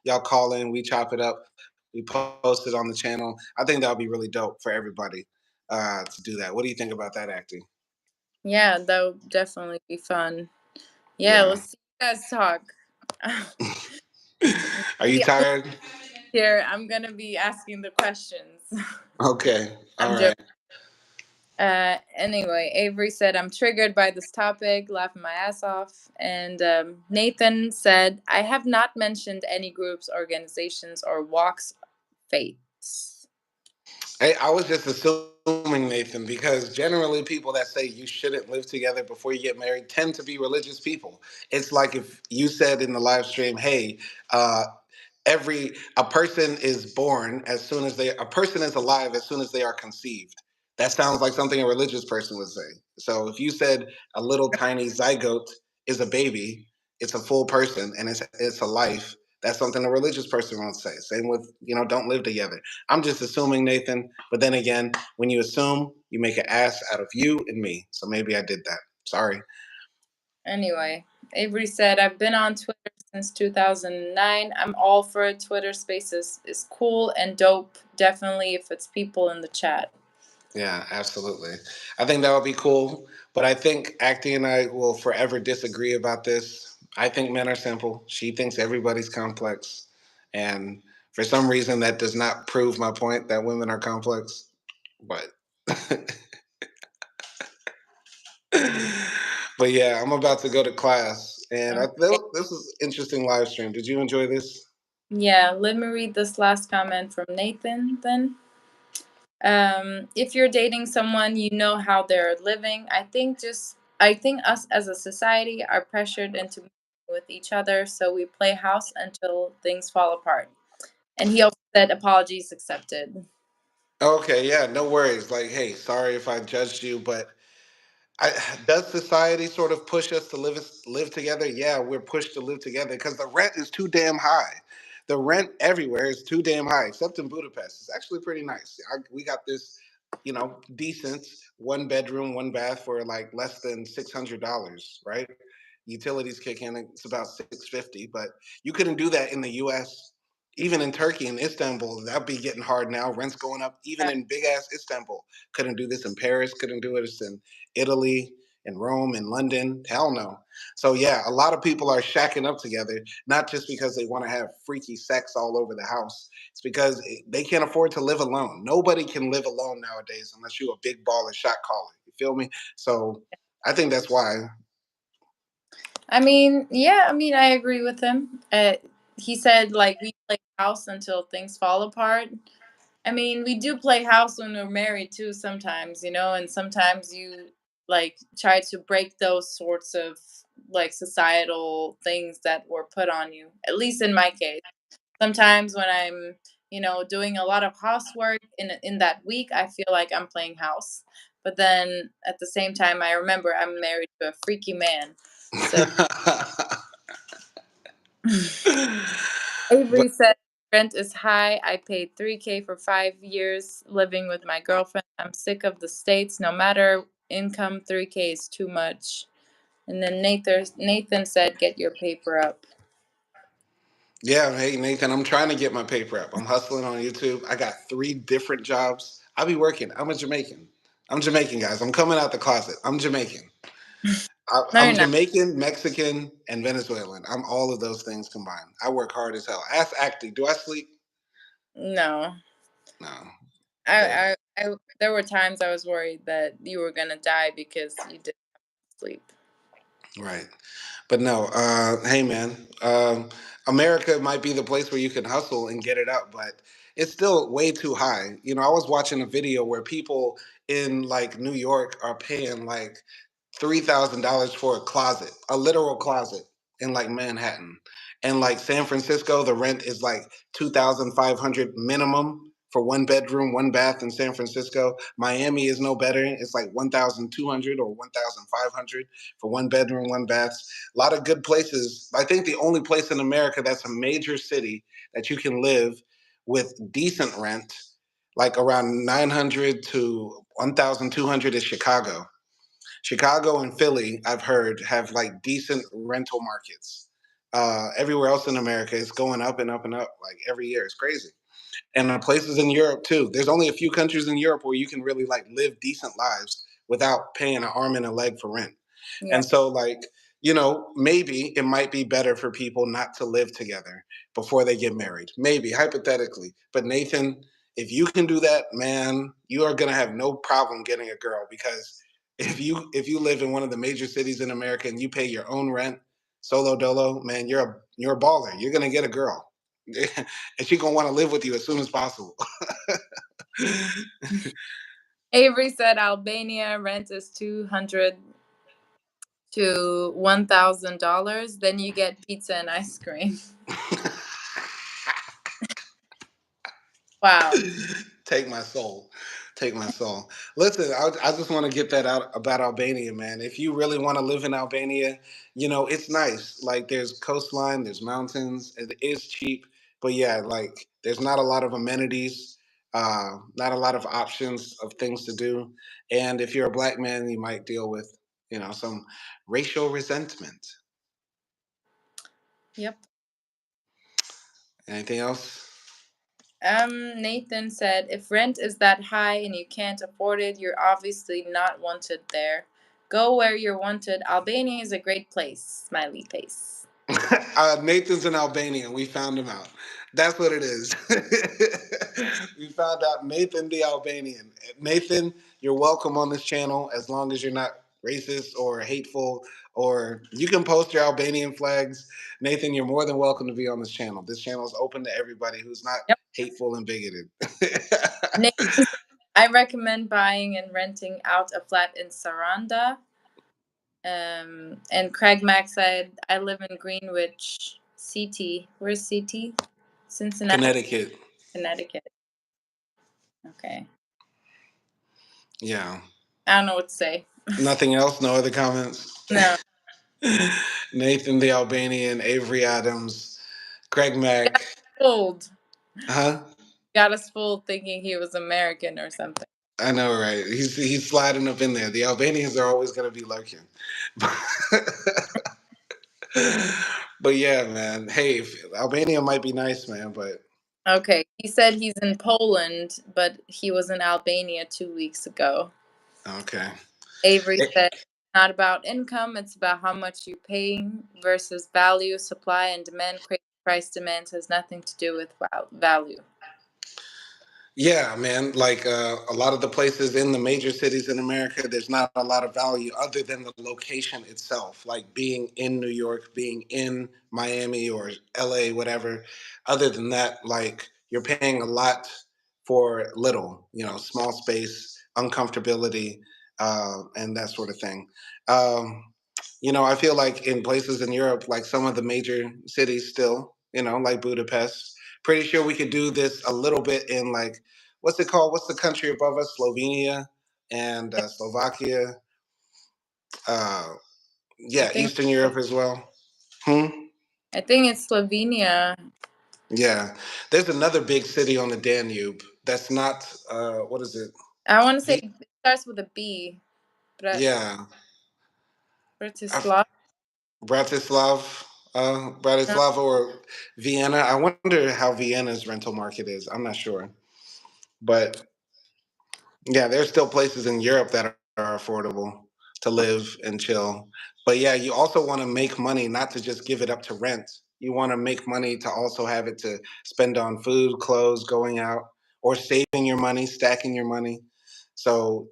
Y'all call in, we chop it up, we post it on the channel. I think that would be really dope for everybody to do that. What do you think about that, acting? Yeah, that would definitely be fun. Yeah, Yeah. let's see you guys talk. Are you Yeah, tired? here I'm gonna be asking the questions. Okay. All I'm right. joking. Anyway, Avery said, I'm triggered by this topic, laughing my ass off. And Nathan said, I have not mentioned any groups, organizations, or walks faiths. Hey, I was just assuming, Nathan, because generally people that say you shouldn't live together before you get married tend to be religious people. It's like if you said in the live stream, hey, uh, every a person is born as soon as they a person is alive as soon as they are conceived. That sounds like something a religious person would say. So if you said a little tiny zygote is a baby, it's a full person and it's a life. That's something a religious person would say. Same with don't live together. I'm just assuming, Nathan. But then again, when you assume, you make an ass out of you and me. So maybe I did that. Sorry. Anyway, Avery said, I've been on Twitter since 2009. I'm all for it. Twitter Spaces is cool and dope. Definitely if it's people in the chat. Yeah, absolutely. I think that would be cool. But I think Acti and I will forever disagree about this. I think men are simple. She thinks everybody's complex. And for some reason, that does not prove my point that women are complex. But but But yeah, I'm about to go to class, and Okay. this is interesting live stream. Did you enjoy this? Yeah, let me read this last comment from Nathan then. If you're dating someone, you know how they're living. I think us as a society are pressured into moving with each other, so we play house until things fall apart. And he also said apologies accepted. Okay, yeah, no worries. Like, hey, sorry if I judged you, but I, does society sort of push us to live together? Yeah, we're pushed to live together because the rent is too damn high. The rent everywhere is too damn high, except in Budapest. It's actually pretty nice. We got this, decent one bedroom, one bath for like less than $600, right? Utilities kick in, it's about 650, but you couldn't do that in the U.S. Even in Turkey and Istanbul, that'd be getting hard now. Rents going up, even Yeah. in big ass Istanbul. Couldn't do this in Paris. Couldn't do this in Italy and Rome and London. Hell no. So yeah, a lot of people are shacking up together, not just because they want to have freaky sex all over the house. It's because they can't afford to live alone. Nobody can live alone nowadays unless you're a big baller shot caller. You feel me? So I think that's why. I mean, yeah, I mean, I agree with him. He said, like, we play house until things fall apart. I mean, we do play house when we're married too sometimes, and sometimes you like try to break those sorts of like societal things that were put on you. At least in my case. Sometimes when I'm, doing a lot of housework in that week, I feel like I'm playing house. But then at the same time, I remember I'm married to a freaky man. So But Avery said rent is high. I paid 3K for 5 years living with my girlfriend. I'm sick of the States. No matter income, 3K is too much. And then Nathan said, get your paper up. yeah, hey Nathan, I'm trying to get my paper up. I'm hustling on YouTube. I got three different jobs. I be working. I'm a Jamaican. I'm Jamaican, guys. I'm coming out the closet. I'm Jamaican. No, I'm you're not. Jamaican, Mexican, and Venezuelan. I'm all of those things combined. I work hard as hell. Ask Acting. Do I sleep? No. No. But There were times I was worried that you were going to die because you didn't sleep. right. But no, hey man, America might be the place where you can hustle and get it up, but it's still way too high. I was watching a video where people in like New York are paying like $3,000 for a closet, a literal closet in like Manhattan, and like San Francisco, the rent is like 2,500 minimum for one bedroom, one bath in San Francisco. Miami is no better; it's like 1,200 or 1,500 for one bedroom, one bath. A lot of good places. I think the only place in America that's a major city that you can live with decent rent, like around 900 to 1,200, is Chicago. Chicago and Philly, I've heard, have like decent rental markets. Everywhere else in America is going up and up and up like every year. It's crazy. And places in Europe too. There's only a few countries in Europe where you can really like live decent lives without paying an arm and a leg for rent. Yeah. And so, like, maybe it might be better for people not to live together before they get married. Maybe, hypothetically. But Nathan, if you can do that, man, you are gonna have no problem getting a girl because if you live in one of the major cities in America and you pay your own rent, solo dolo, man, you're a baller. You're gonna get a girl. And she's gonna want to live with you as soon as possible. Avery said Albania rent is 200 to $1,000. Then you get pizza and ice cream. Wow. Take my soul. Take my soul. Listen, I just want to get that out about Albania, man. If you really want to live in Albania, it's nice. Like, there's coastline, there's mountains, it is cheap, but yeah, like, there's not a lot of amenities, not a lot of options of things to do. And if you're a black man, you might deal with, some racial resentment. Yep. Anything else? Nathan said, if rent is that high and you can't afford it, you're obviously not wanted there. Go where you're wanted. Albania is a great place. Smiley face. Nathan's an Albanian. We found him out. That's what it is. We found out Nathan the Albanian. Nathan, you're welcome on this channel as long as you're not racist or hateful, or you can post your Albanian flags. Nathan, you're more than welcome to be on this channel. This channel is open to everybody who's not Yep. hateful and bigoted. Nathan said, I recommend buying and renting out a flat in Saranda. And Craig Mack said, I live in Greenwich, CT. Where's CT? Cincinnati, Connecticut. Connecticut. Okay. Yeah. I don't know what to say. Nothing else? No other comments? No. Nathan the Albanian, Avery Adams, Craig Got Mack. us fooled. Huh? Got us fooled thinking he was American or something. I know, right? He's sliding up in there. The Albanians are always going to be lurking. But yeah, man. Hey, Albania might be nice, man, but Okay. He said he's in Poland, but he was in Albania 2 weeks ago. okay. Avery Eh, said, not about income, it's about how much you're paying versus value, supply, and demand. Crazy price demands has nothing to do with value. Yeah, man. Like a lot of the places in the major cities in America, there's not a lot of value other than the location itself. Like being in New York, being in Miami or LA, whatever. Other than that, like you're paying a lot for little, small space, uncomfortability, and that sort of thing. Um, I feel like in places in Europe, like some of the major cities still, like Budapest, pretty sure we could do this a little bit in like, what's it called? What's the country above us? Slovenia and Slovakia. Uh, I yeah, think Eastern Europe as well. Hmm? I think it's Slovenia. Yeah. There's another big city on the Danube that's not, what is it? I want to say V- it starts with a B. yeah. I Bratislava. Bratislava or Vienna. I wonder how Vienna's rental market is. I'm not sure. But yeah, there's still places in Europe that are affordable to live and chill. But yeah, you also want to make money, not to just give it up to rent. You want to make money to also have it to spend on food, clothes, going out, or saving your money, stacking your money. So,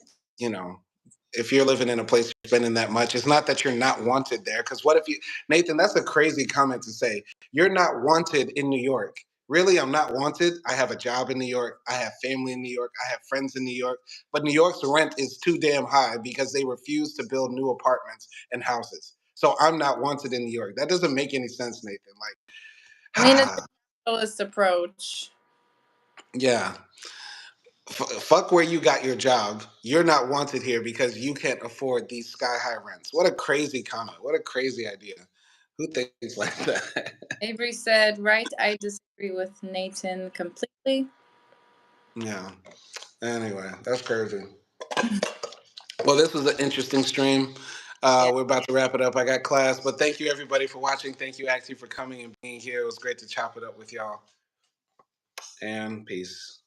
if you're living in a place you're spending that much, it's not that you're not wanted there. Because what if you, Nathan, that's a crazy comment to say. You're not wanted in New York. Really, I'm not wanted. I have a job in New York. I have family in New York. I have friends in New York. But New York's rent is too damn high because they refuse to build new apartments and houses. So I'm not wanted in New York. That doesn't make any sense, Nathan. Like, I mean, it's a capitalist approach. yeah. Fuck where you got your job. You're not wanted here because you can't afford these sky high rents. What a crazy comment. What a crazy idea. Who thinks like that? Avery said, right, I disagree with Nathan completely. Yeah. Anyway, that's crazy. Well, this was an interesting stream. Yeah. We're about to wrap it up. I got class, but thank you everybody for watching. Thank you, Axie, for coming and being here. It was great to chop it up with y'all. And peace.